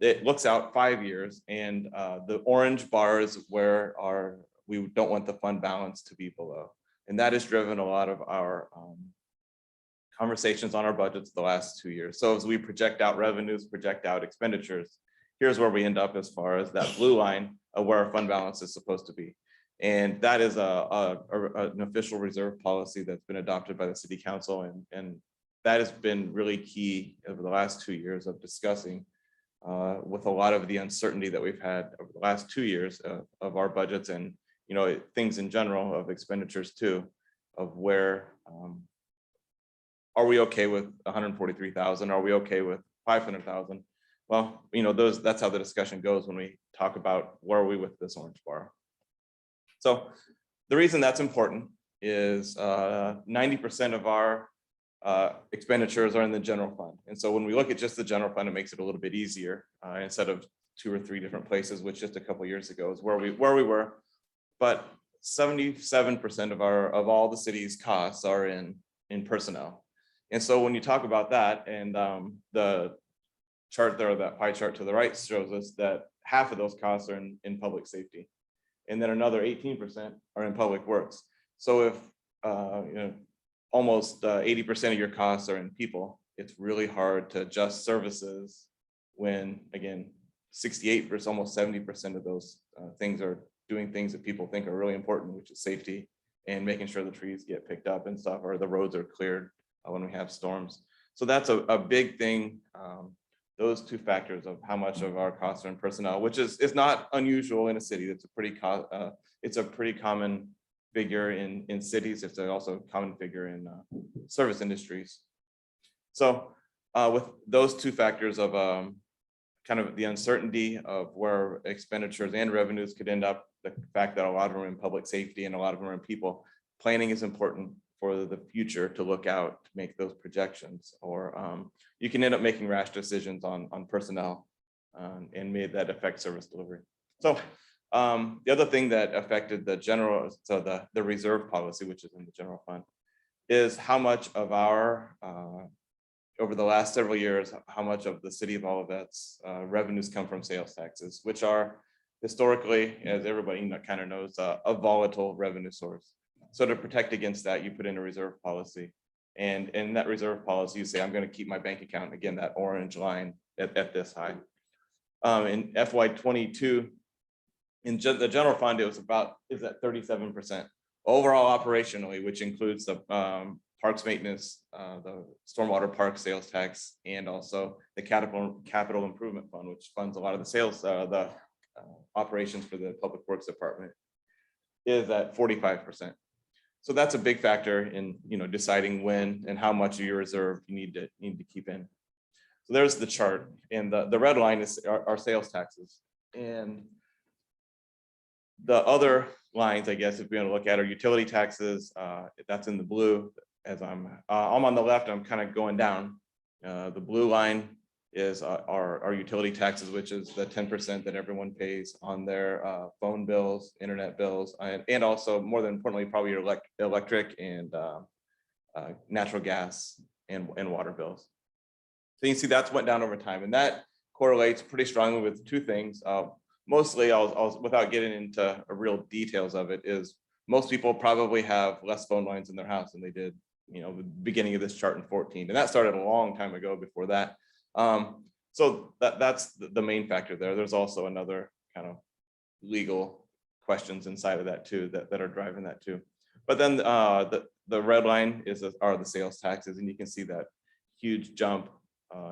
it looks out 5 years, and the orange bars where we don't want the fund balance to be below. And that has driven a lot of our conversations on our budgets the last 2 years. So as we project out revenues, project out expenditures, here's where we end up as far as that blue line of where our fund balance is supposed to be. And that is an official reserve policy that's been adopted by the city council. And that has been really key over the last 2 years of discussing with a lot of the uncertainty that we've had over the last 2 years of our budgets and, you know, things in general of expenditures too, of where are we okay with 143,000? Are we okay with 500,000? Well, you know, that's how the discussion goes when we talk about where are we with this orange bar. So the reason that's important is 90% of our expenditures are in the general fund. And so when we look at just the general fund, it makes it a little bit easier instead of 2 or 3 different places, which just a couple of years ago is where we were. But 77% of all the city's costs are in personnel. And so when you talk about that, and the chart there, that pie chart to the right shows us that half of those costs are in public safety. And then another 18% are in public works. So if you know, almost 80% of your costs are in people, it's really hard to adjust services when, again, 68 versus almost 70% of those things are doing things that people think are really important, which is safety and making sure the trees get picked up and stuff, or the roads are cleared when we have storms. So that's a big thing. Those 2 factors of how much of our costs are in personnel, which is not unusual in a city. That's it's a pretty common figure in cities. It's also a common figure in service industries. So with those 2 factors of kind of the uncertainty of where expenditures and revenues could end up, the fact that a lot of them are in public safety and a lot of them are in people, planning is important for the future to look out to make those projections, or you can end up making rash decisions on personnel and made that affect service delivery. So the other thing that affected the reserve policy, which is in the general fund, is how much of our over the last several years, how much of the city of Olivet's revenues come from sales taxes, which are historically, as everybody kind of knows, a volatile revenue source. So to protect against that, you put in a reserve policy. And in that reserve policy, you say, I'm going to keep my bank account, again, that orange line at this high. In FY22, in the general fund, it was at 37%. Overall operationally, which includes the parks maintenance, the stormwater park sales tax, and also the capital improvement fund, which funds a lot of the sales, the operations for the public works department, is at 45%. So that's a big factor in, you know, deciding when and how much of your reserve you need to keep in. So there's the chart, and the red line is our sales taxes, and the other lines, I guess, if we want to look at, are utility taxes. That's in the blue. As I'm on the left, I'm kind of going down. The blue line is our utility taxes, which is the 10% that everyone pays on their phone bills, internet bills, and also, more than importantly, probably your electric and natural gas and water bills. So you can see that's went down over time, and that correlates pretty strongly with two things. Mostly, I'll without getting into real details of it, is most people probably have less phone lines in their house than they did, the beginning of this chart in 14, and that started a long time ago before that. So that's the main factor there. There's also another kind of legal questions inside of that too that are driving that too. But then the red line are the sales taxes, and you can see that huge jump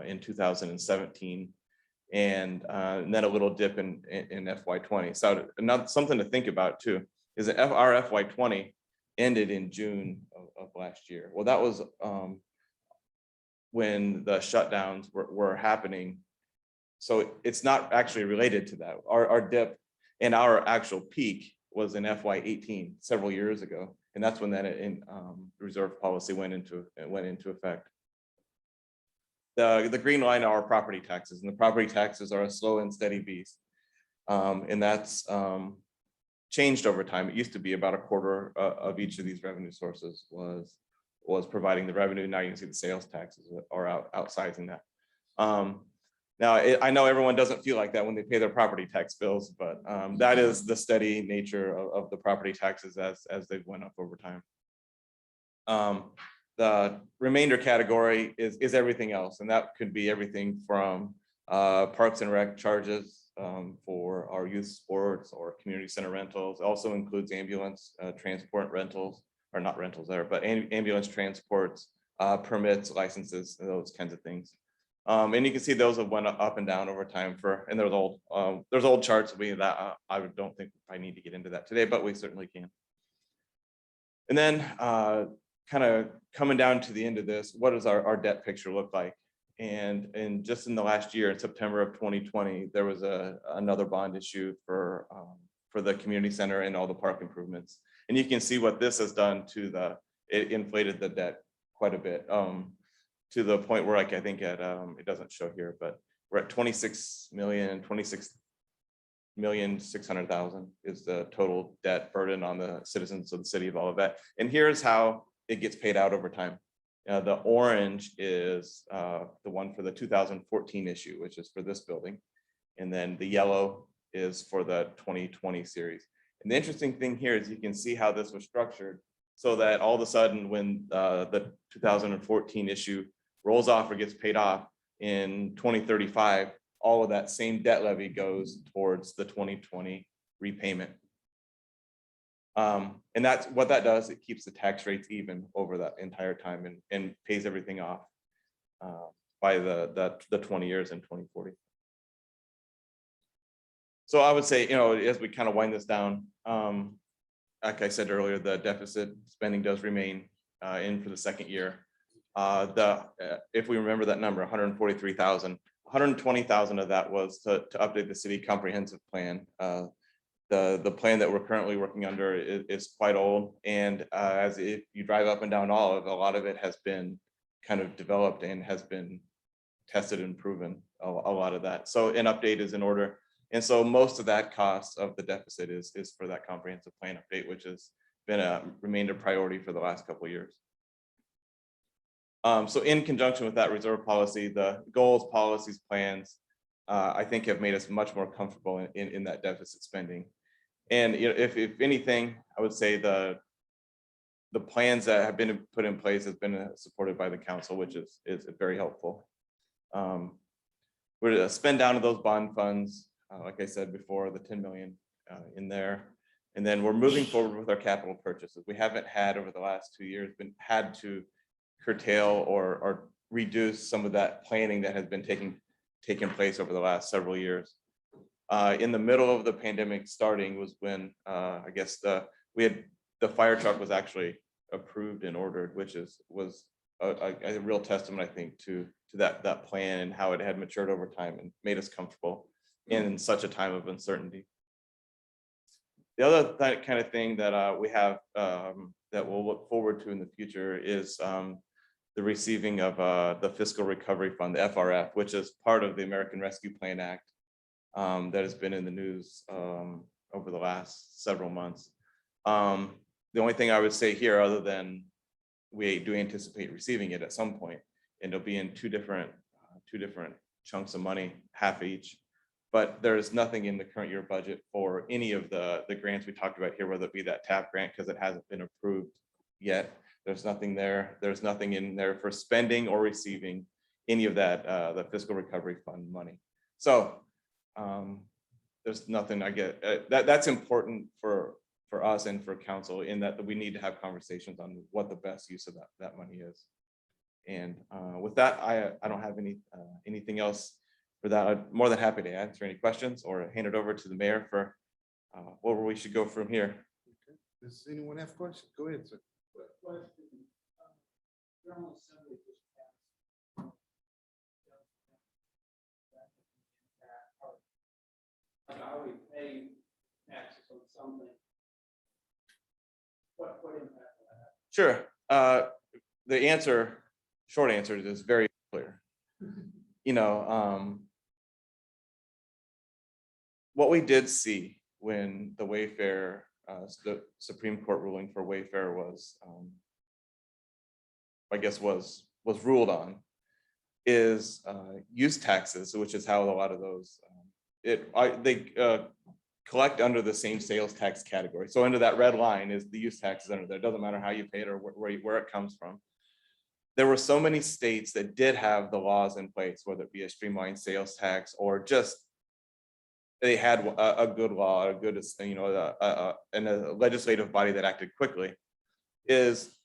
in 2017, and then a little dip in FY20. So something to think about too is that our FY20 ended in June of last year. Well, that was when the shutdowns were happening. So it's not actually related to that. Our dip and our actual peak was in FY18 several years ago, and that's when that reserve policy went into effect. The green line are our property taxes, and the property taxes are a slow and steady beast, and that's changed over time. It used to be about a quarter of each of these revenue sources was providing the revenue. Now you can see the sales taxes are outsizing that. Now, I know everyone doesn't feel like that when they pay their property tax bills, but that is the steady nature of the property taxes as they've went up over time. The remainder category is everything else, and that could be everything from parks and rec charges for our youth sports or community center rentals. It also includes ambulance transport rentals, or not rentals there, but ambulance transports, permits, licenses, and those kinds of things. And you can see those have went up and down over time and there's old charts that I don't think I need to get into that today, but we certainly can. And then kind of coming down to the end of this, what does our debt picture look like? And just in the last year, in September of 2020, there was another bond issue for the community center and all the park improvements. And you can see what this has done it inflated the debt quite a bit. To the point where, like, I think it doesn't show here, but we're at 26,600,000 is the total debt burden on the citizens of the city of Olivet. And here's how it gets paid out over time. The orange is the one for the 2014 issue, which is for this building. And then the yellow is for the 2020 series. And the interesting thing here is you can see how this was structured so that all of a sudden when the 2014 issue rolls off or gets paid off in 2035, all of that same debt levy goes towards the 2020 repayment. And that's what that does. It keeps the tax rates even over that entire time and pays everything off by the 20 years in 2040. So I would say, as we kind of wind this down, like I said earlier, the deficit spending does remain in for the second year. If we remember that number, 143,000, 120,000 of that was to update the city comprehensive plan. The plan that we're currently working under is quite old, and as if you drive up and down Olive, a lot of it has been kind of developed and has been tested and proven, a lot of that. So an update is in order, and so most of that cost of the deficit is for that comprehensive plan update, which has remained a priority for the last couple of years. So in conjunction with that reserve policy, the goals, policies, plans, I think have made us much more comfortable in that deficit spending. And if anything, I would say the plans that have been put in place has been supported by the council, which is very helpful. We're to spend down to those bond funds, like I said before, the 10 million in there. And then we're moving forward with our capital purchases. We haven't had over the last 2 years had to curtail or reduce some of that planning that has been taking place over the last several years. In the middle of the pandemic starting was when I guess the fire truck was actually approved and ordered, which was a real testament, I think, to that plan and how it had matured over time and made us comfortable in such a time of uncertainty. The other kind of thing that we have that we'll look forward to in the future is the receiving of the Fiscal Recovery Fund, the FRF, which is part of the American Rescue Plan Act that has been in the news over the last several months. The only thing I would say here, other than we do anticipate receiving it at some point, and it'll be in two different chunks of money, half each. But there's nothing in the current year budget for any of the grants we talked about here, whether it be that TAP grant, because it hasn't been approved yet. There's nothing there. There's nothing in there for spending or receiving any of that, the fiscal recovery fund money. So there's nothing I get, that's important for us and for council, in that we need to have conversations on what the best use of that money is. And with that, I don't have anything else for that. I'm more than happy to answer any questions or hand it over to the mayor for where we should go from here. Does anyone have questions? Go ahead, sir. General Assembly just passed. Like I already pay taxes on something. What impact will that have? Sure. The short answer is very clear. You know, what we did see when the Wayfair, the Supreme Court ruling for Wayfair was, I guess was ruled on, is use taxes, which is how a lot of those, they collect under the same sales tax category. So under that red line is the use taxes under there. It doesn't matter how you pay it or where it comes from. There were so many states that did have the laws in place, whether it be a streamlined sales tax or just they had a good law, a good, you know, and a legislative body that acted quickly. Is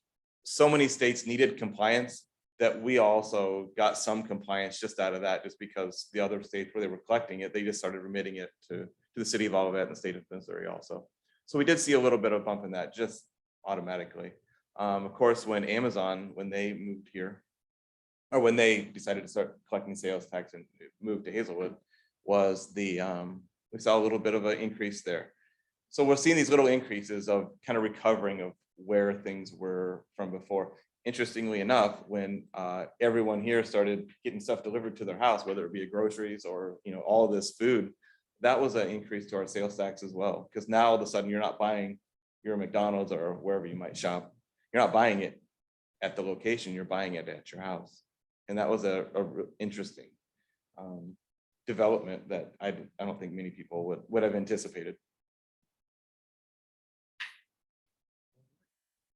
so many states needed compliance that we also got some compliance just out of that, just because the other states where they were collecting it, they just started remitting it to the city of Olivet and the state of Missouri also. So we did see a little bit of bump in that just automatically. Of course, when Amazon, when they moved here, or when they decided to start collecting sales tax and moved to Hazelwood, was the, we saw a little bit of an increase there. So we're seeing these little increases of kind of recovering of where things were from before. Interestingly enough, when everyone here started getting stuff delivered to their house, whether it be groceries or, you know, all of this food, that was an increase to our sales tax as well. Because now all of a sudden you're not buying your McDonald's or wherever you might shop. You're not buying it at the location, you're buying it at your house. And that was a interesting development that I don't think many people would have anticipated.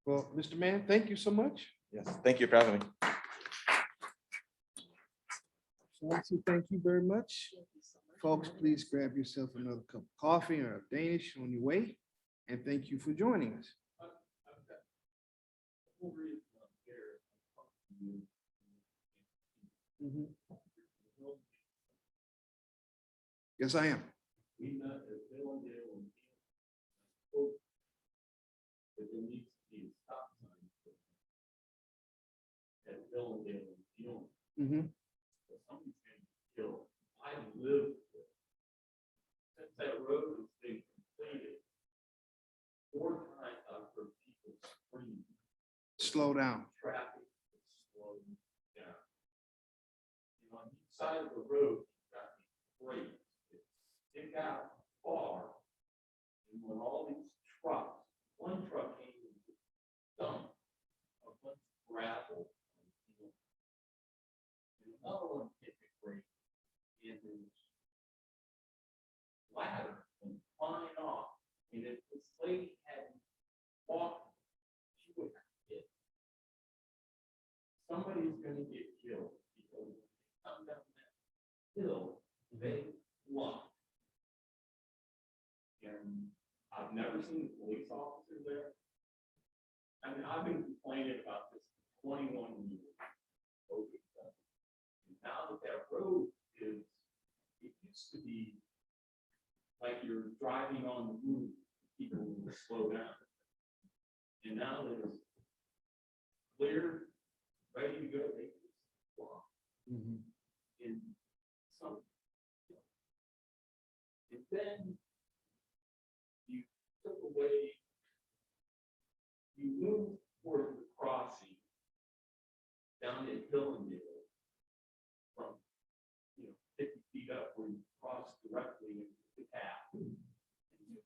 Well, Mr. Mann, thank you so much. Yes, thank you for having me. Nancy, thank you very much. Folks, please grab yourself another cup of coffee or a Danish on your way. And thank you for joining us. Mhm. Yes, I am. Mhm. I live since that road has been completed. 4 times I've heard people scream. Slow down. Traffic is slowing down. You know, on each side of the road, you've got these grates that stick out far. And when all these trucks, one truck came and just dumped a bunch of gravel. And another one hit the grate. And there's ladder and flying off. And if this lady hadn't walked, she would have hit. Somebody's gonna get killed because when they come down that hill, they walk. And I've never seen a police officer there. I mean, I've been complaining about this for 21 years. And now that that road is, it used to be like you're driving on the road, people will slow down. And now that it's clear, ready to go, they just walk. Mhm. In some. And then you took away, you moved toward the crossing down at Hillendale from, 50 feet up where you cross directly into the path. And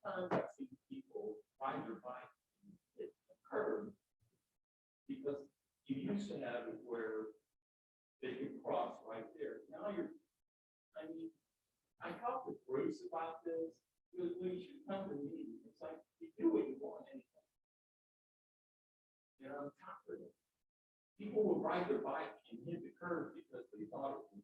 sometimes I've seen people ride their bike and hit the curb because you used to have it where they could cross right there. Now you're Bruce about this, when you should come to me, it's like, you do what you want anyway. You know, I'm confident. People would ride their bike and hit the curb because they thought it was,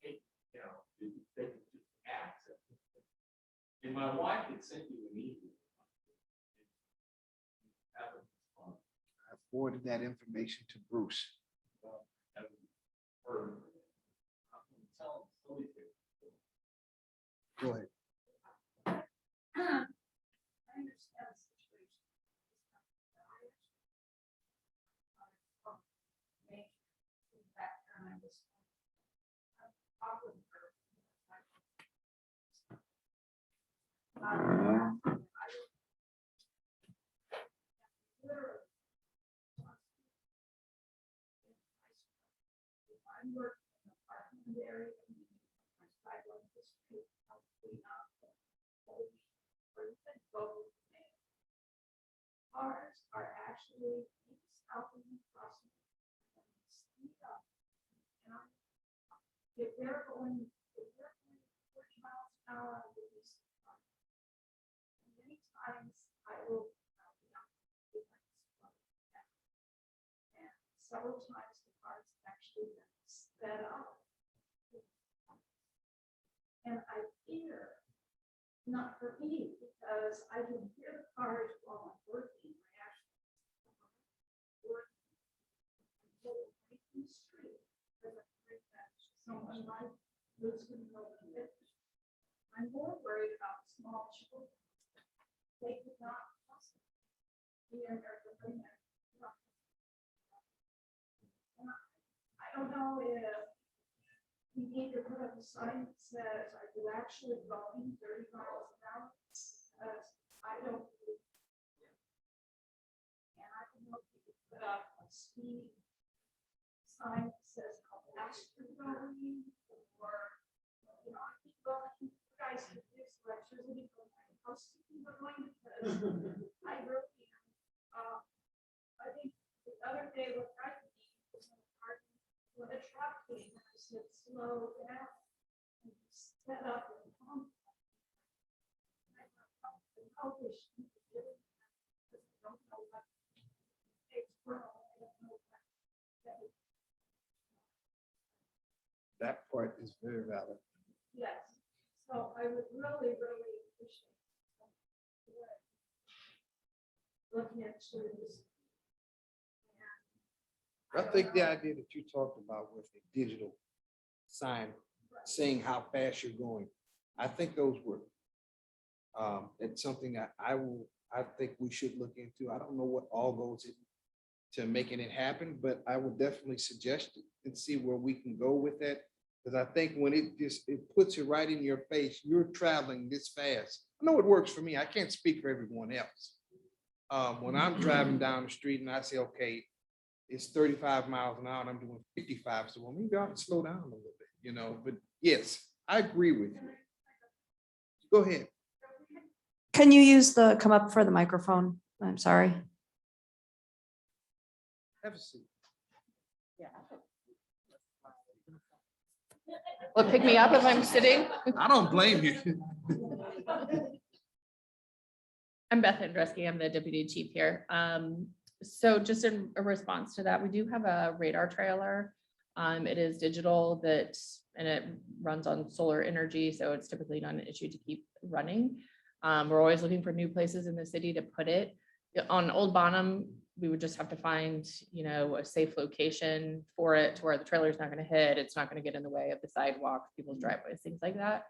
you know, they could just access it. And my wife had sent you an email. I forwarded that information to Bruce. Go ahead. I understand the situation. Background, I was. I'm working in the apartment area. My sidewalk is pretty healthy now. Cars are actually stopping and crossing. Speed up. And if they're going 40 miles an hour, I will be stopped. Many times I will. And several times the cars actually sped up. And I fear, not for me, because I can hear the cars while I'm working. I actually work in the street. Someone might lose control of it. I'm more worried about small children. They could not possibly be in their living. I don't know if we need to put up a sign that says, are you actually going 30 miles an hour? I don't. And I don't know if we could put up a speed sign that says how fast you're going, or, you know, I keep going, you guys can do electricity, but how soon you're going, because I really am. I think the other day what frightened me was in the park when a truck came and I said, slow down. And he sped up and honked. I wish you could do it. Because I don't know what it's from. I don't know what that is. That part is very valid. Yes, so I would really, really appreciate looking at this. I think the idea that you talked about with the digital sign saying how fast you're going, I think those work. It's something that I think we should look into. I don't know what all goes into making it happen, but I would definitely suggest it and see where we can go with that. Because I think when it puts it right in your face, you're traveling this fast. I know it works for me. I can't speak for everyone else. When I'm driving down the street and I say, okay, it's 35 miles an hour and I'm doing 55. So well, maybe I ought to slow down a little bit, you know, but yes, I agree with you. Go ahead. Can you use come up for the microphone? I'm sorry. Have a seat. Will it pick me up if I'm sitting? I don't blame you. I'm Beth Andreski. I'm the deputy chief here. So just in a response to that, we do have a radar trailer. It is digital and it runs on solar energy, so it's typically not an issue to keep running. We're always looking for new places in the city to put it. On Old Bonham, we would just have to find, you know, a safe location for it to where the trailer is not going to hit. It's not going to get in the way of the sidewalks, people's driveways, things like that.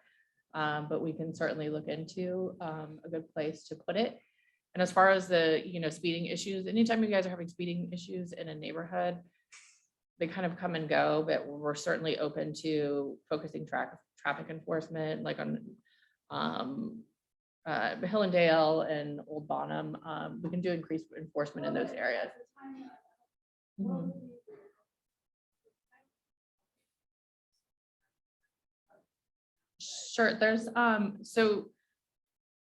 But we can certainly look into a good place to put it. And as far as the, you know, speeding issues, anytime you guys are having speeding issues in a neighborhood, they kind of come and go, but we're certainly open to focusing traffic enforcement, like on Hillendale and Old Bonham. We can do increased enforcement in those areas. Mhm. Sure, there's so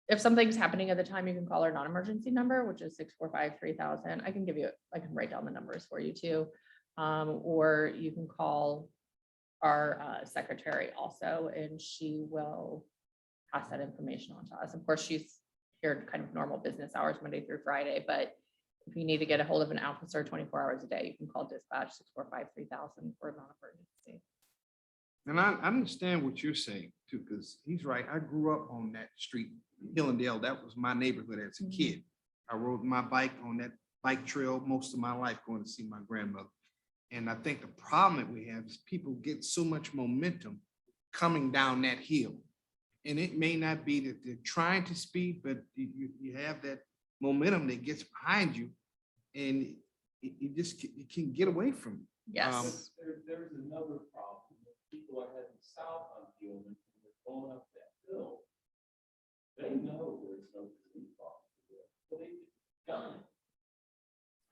if something's happening at the time, you can call our non-emergency number, which is 645-3000. I can write down the numbers for you too. Or you can call our secretary also, and she will pass that information on to us. Of course, she's here kind of normal business hours, Monday through Friday, but if you need to get a hold of an officer 24 hours a day, you can call dispatch 645-3000 for a non-emergency. And I understand what you're saying too, because he's right. I grew up on that street, Hillendale. That was my neighborhood as a kid. I rode my bike on that bike trail most of my life going to see my grandmother. And I think the problem that we have is people get so much momentum coming down that hill. And it may not be that they're trying to speed, but you have that momentum that gets behind you and you just you can get away from it. Yes. There's another problem. People are heading south on Gilman, and they're going up that hill. They know there's no speed bump, but they get done.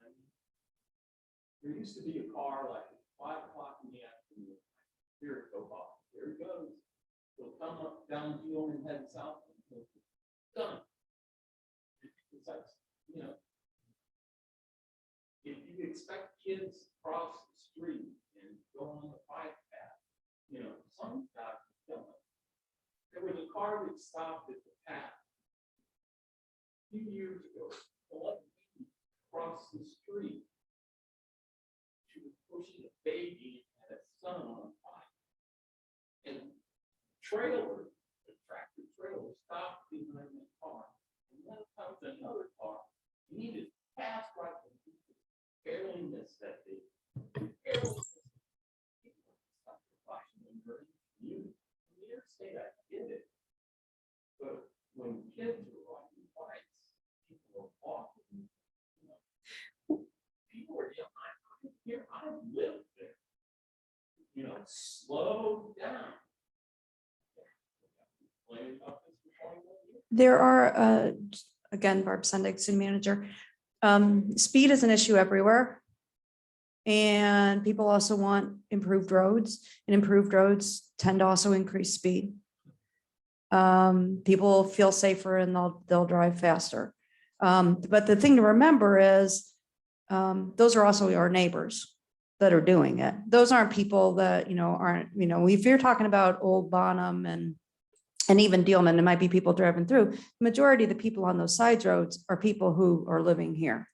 I mean, there used to be a car like at 5 o'clock in the afternoon. Here it go by. Here it goes. They'll come up down Gilman, head south, and they'll be done. It's like, you know, if you expect kids to cross the street and go on the bike path, you know, some got done. There was a car that stopped at the path a few years ago, across the street. She was pushing a baby and a son on a bike. And trailer, the tractor trailer stopped behind the car. And then comes another car. He needed to pass right when he barely missed that baby. Barely missed it. New York State, I get it. But when kids are riding bikes, people are walking, you know, people are, you know, I'm here, I live there. You know, slow down. There are, again, Barb Sunday, city manager. Speed is an issue everywhere. And people also want improved roads, and improved roads tend to also increase speed. People feel safer and they'll drive faster. But the thing to remember is those are also our neighbors that are doing it. Those aren't people that, you know, aren't, you know, if you're talking about Old Bonham and even Dealman, it might be people driving through. The majority of the people on those side roads are people who are living here.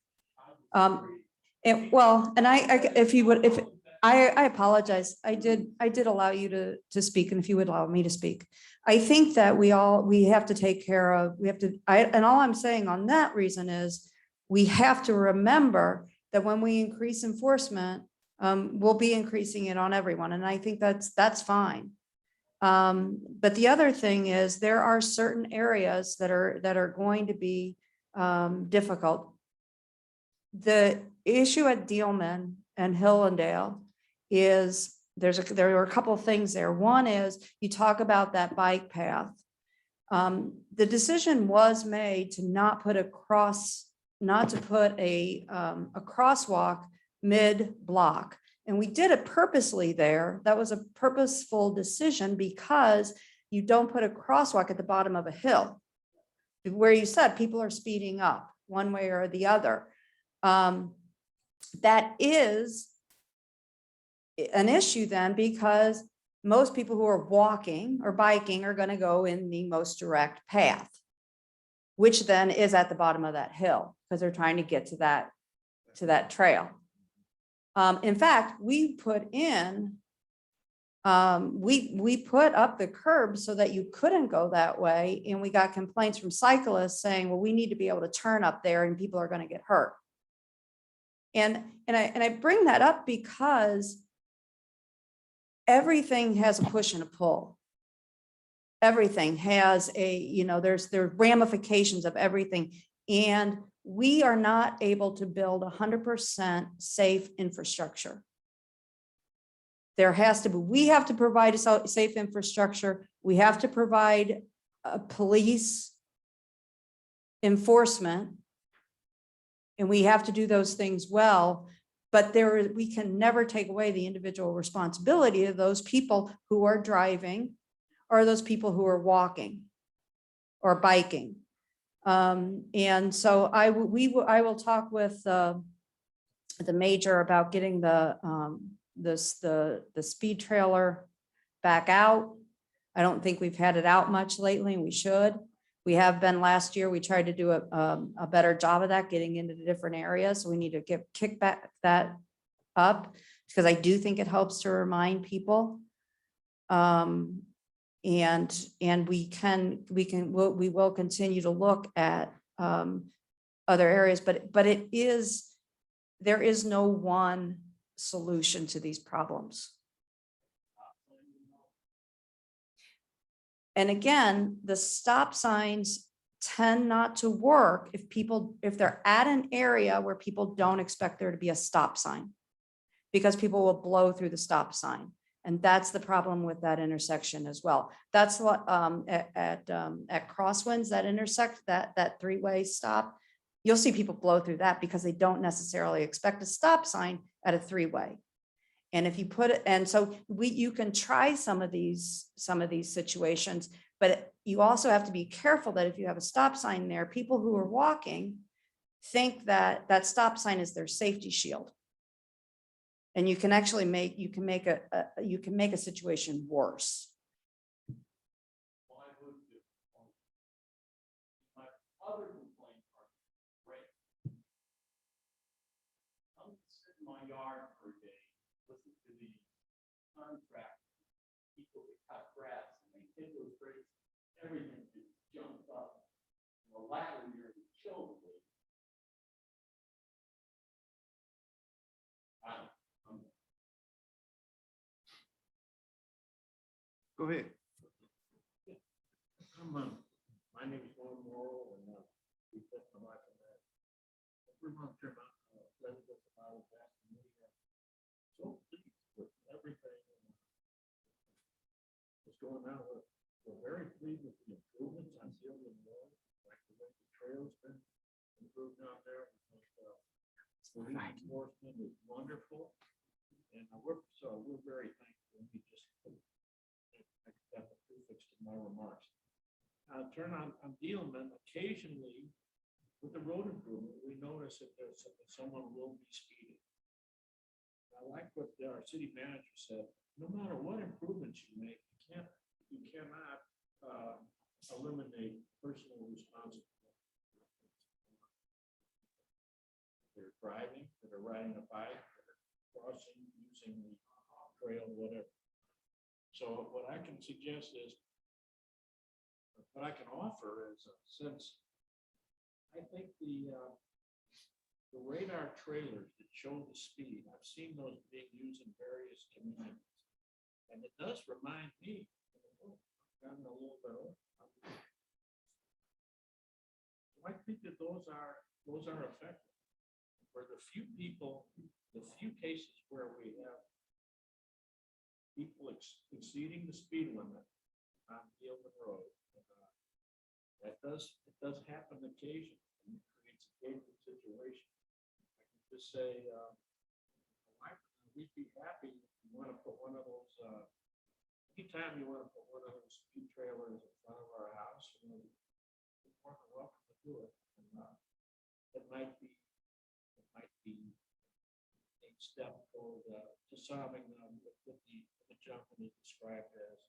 If you would, I apologize. I did allow you to speak, and if you would allow me to speak. I think that we have to take care of, and all I'm saying on that reason is we have to remember that when we increase enforcement, we'll be increasing it on everyone. And I think that's fine. But the other thing is there are certain areas that are going to be difficult. The issue at Dealman and Hillendale is there are a couple of things there. One is you talk about that bike path. The decision was made to not put a crosswalk mid-block. And we did it purposely there. That was a purposeful decision because you don't put a crosswalk at the bottom of a hill where you said people are speeding up one way or the other. That is an issue then, because most people who are walking or biking are going to go in the most direct path, which then is at the bottom of that hill because they're trying to get to that trail. In fact, we put up the curb so that you couldn't go that way, and we got complaints from cyclists saying, well, we need to be able to turn up there and people are going to get hurt. And I bring that up because everything has a push and a pull. Everything has there's ramifications of everything. And we are not able to build 100% safe infrastructure. We have to provide a safe infrastructure. We have to provide police enforcement. And we have to do those things well, but we can never take away the individual responsibility of those people who are driving or those people who are walking or biking. And so I will talk with the major about getting the the speed trailer back out. I don't think we've had it out much lately, and we should. We have been last year. We tried to do a better job of that, getting into the different areas. So we need to kick back that up, because I do think it helps to remind people. And we will continue to look at other areas, but there is no one solution to these problems. And again, the stop signs tend not to work if they're at an area where people don't expect there to be a stop sign, because people will blow through the stop sign. And that's the problem with that intersection as well. That's what at Crosswinds, that intersect, that three-way stop, you'll see people blow through that because they don't necessarily expect a stop sign at a three-way. And if you put it, and so you can try some of these situations, but you also have to be careful that if you have a stop sign there, people who are walking think that that stop sign is their safety shield. And you can actually make a situation worse. Well, I would do. My other complaints are great. I'm sitting in my yard for a day, listen to the contract, people that cut grass, and they hit those rates, everything just jumped up. The ladder nearly killed me. Go ahead. My name is Norm Morrow, and we put my wife in that. We're long-term residents of Iowa West, and we are so pleased with everything that's going on. We're very pleased with the improvements on Gillian Road, like the way the trail's been improved out there. Police enforcement is wonderful, and we're very thankful. We just got the prefix to my remarks. Turn on Dealman, occasionally with the road improvement, we notice that someone will be speeding. I like what our city manager said. No matter what improvements you make, you cannot eliminate personal responsibility. They're driving, that are riding a bike, that are crossing, using the trail, whatever. So what I can suggest is, what I can offer is, since I think the radar trailers that show the speed, I've seen those being used in various communities. And it does remind me, I've gotten a little bit older. I think that those are effective. For the few cases where we have people exceeding the speed limit on Gilman Road. It does happen occasionally, and it creates a dangerous situation. I can just say, we'd be happy if you want to put one of those, anytime you want to put one of those speed trailers in front of our house, you're more than welcome to do it. And, it might be a step toward to solving what the gentleman is described as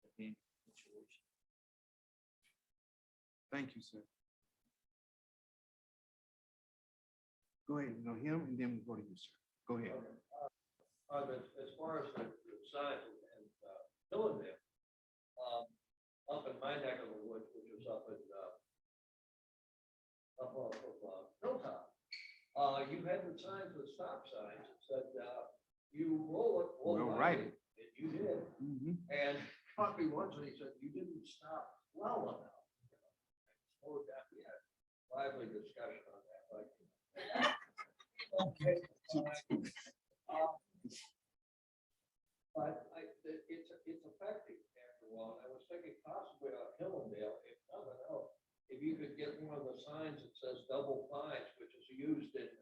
a dangerous situation. Thank you, sir. Go ahead, him, and then we'll go to you, sir. Go ahead. As far as the signs and Philadelphia, up in my neck of the woods, which is up off of Hilltop, you had the signs with stop signs that said, you roll it. Well, right. And you did. And caught me once and he said, you didn't stop well enough. Oh, that we had lively discussion on that. Okay. But it's effective after a while. I was thinking possibly on Hillendale, if nothing else, if you could get one of the signs that says double fines, which is used in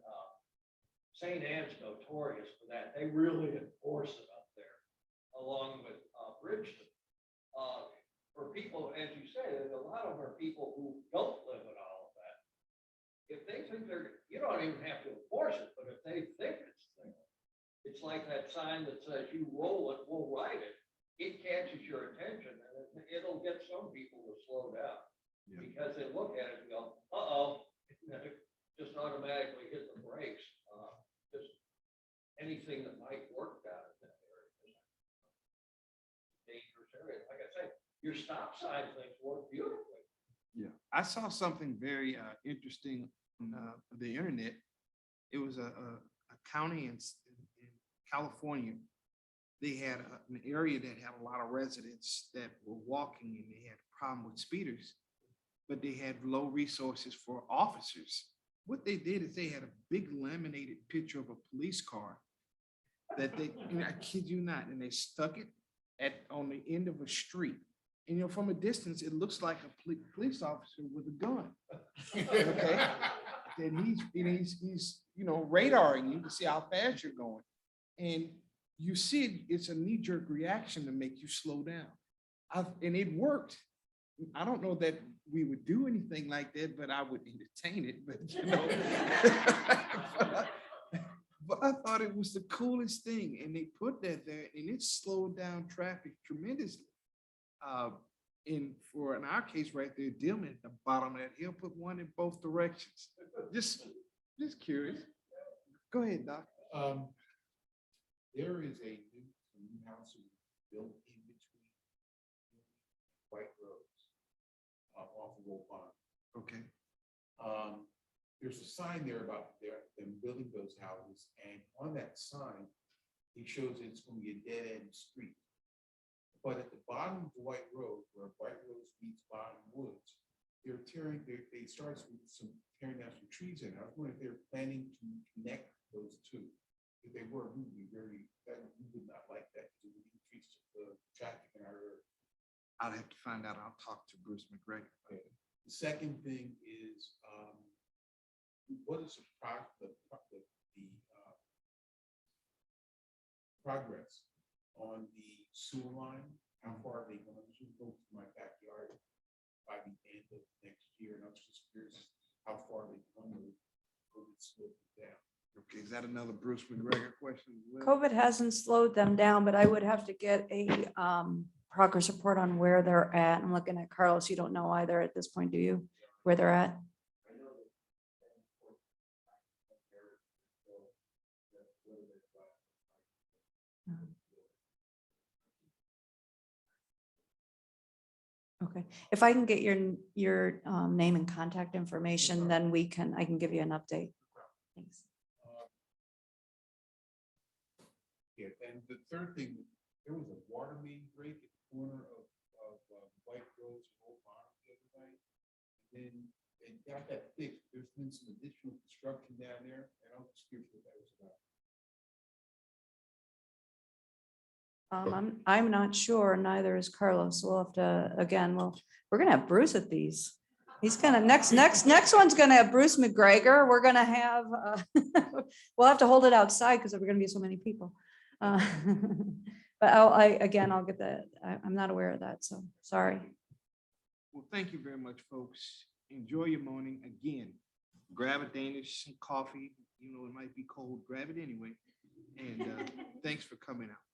St. Anne's notorious for that. They really enforce it up there, along with Bridgeton. For people, as you say, a lot of them are people who don't live in all of that. If they think you don't even have to enforce it, but if they think it's there, It's like that sign that says you roll it, we'll ride it. It catches your attention and it'll get some people to slow down. Yeah. Because they look at it and go, uh-oh, just automatically hit the brakes. Just anything that might work out in that area. Dangerous area. Like I say, your stop sign things work beautifully. Yeah, I saw something very interesting on the internet. It was a county in California. They had an area that had a lot of residents that were walking and they had a problem with speeders, but they had low resources for officers. What they did is they had a big laminated picture of a police car that they, and I kid you not, and they stuck it on the end of a street. And, you know, from a distance, it looks like a police officer with a gun. Okay. And he's, you know, radaring you to see how fast you're going. And you see it's a knee-jerk reaction to make you slow down. And it worked. I don't know that we would do anything like that, but I would entertain it, but you know. But I thought it was the coolest thing. And they put that there and it slowed down traffic tremendously. In our case right there, Dillman at the bottom of that hill, put one in both directions. Just curious. Go ahead, Doc. There is a new house built in between White Rose off of Old Pond. Okay. There's a sign there about them building those houses, and on that sign, it shows it's going to be a dead end street. But at the bottom of the White Road, where White Rose meets Bottom Woods, they started tearing down some trees in. I was wondering if they're planning to connect those two. If they were, we would not like that, because it would increase the traffic in our area. I'll have to find out. I'll talk to Bruce McGregor. Okay. The second thing is, what is the progress on the sewer line? How far are they going to go to my backyard by the end of next year? And I was just curious, how far they going to slow down? Okay, is that another Bruce McGregor question? as well? COVID hasn't slowed them down, but I would have to get a progress report on where they're at. I'm looking at Carlos. You don't know either at this point, do you? Where they're at? Okay, if I can get your name and contact information, then I can give you an update. Thanks. Yeah, and the third thing, there was a water main break at the corner of White Rose and Old Pond the other night. And then they got that fixed. There's been some additional construction down there, and I'm just curious what that was about. I'm not sure, neither is Carlos. We'll have to, again, we're gonna have Bruce at these. He's gonna, next one's gonna have Bruce McGregor. We're gonna have, we'll have to hold it outside because we're gonna be so many people. But I'll get that. I'm not aware of that, so sorry. Well, thank you very much, folks. Enjoy your morning. Again, grab a Danish, some coffee. You know, it might be cold. Grab it anyway. And thanks for coming out.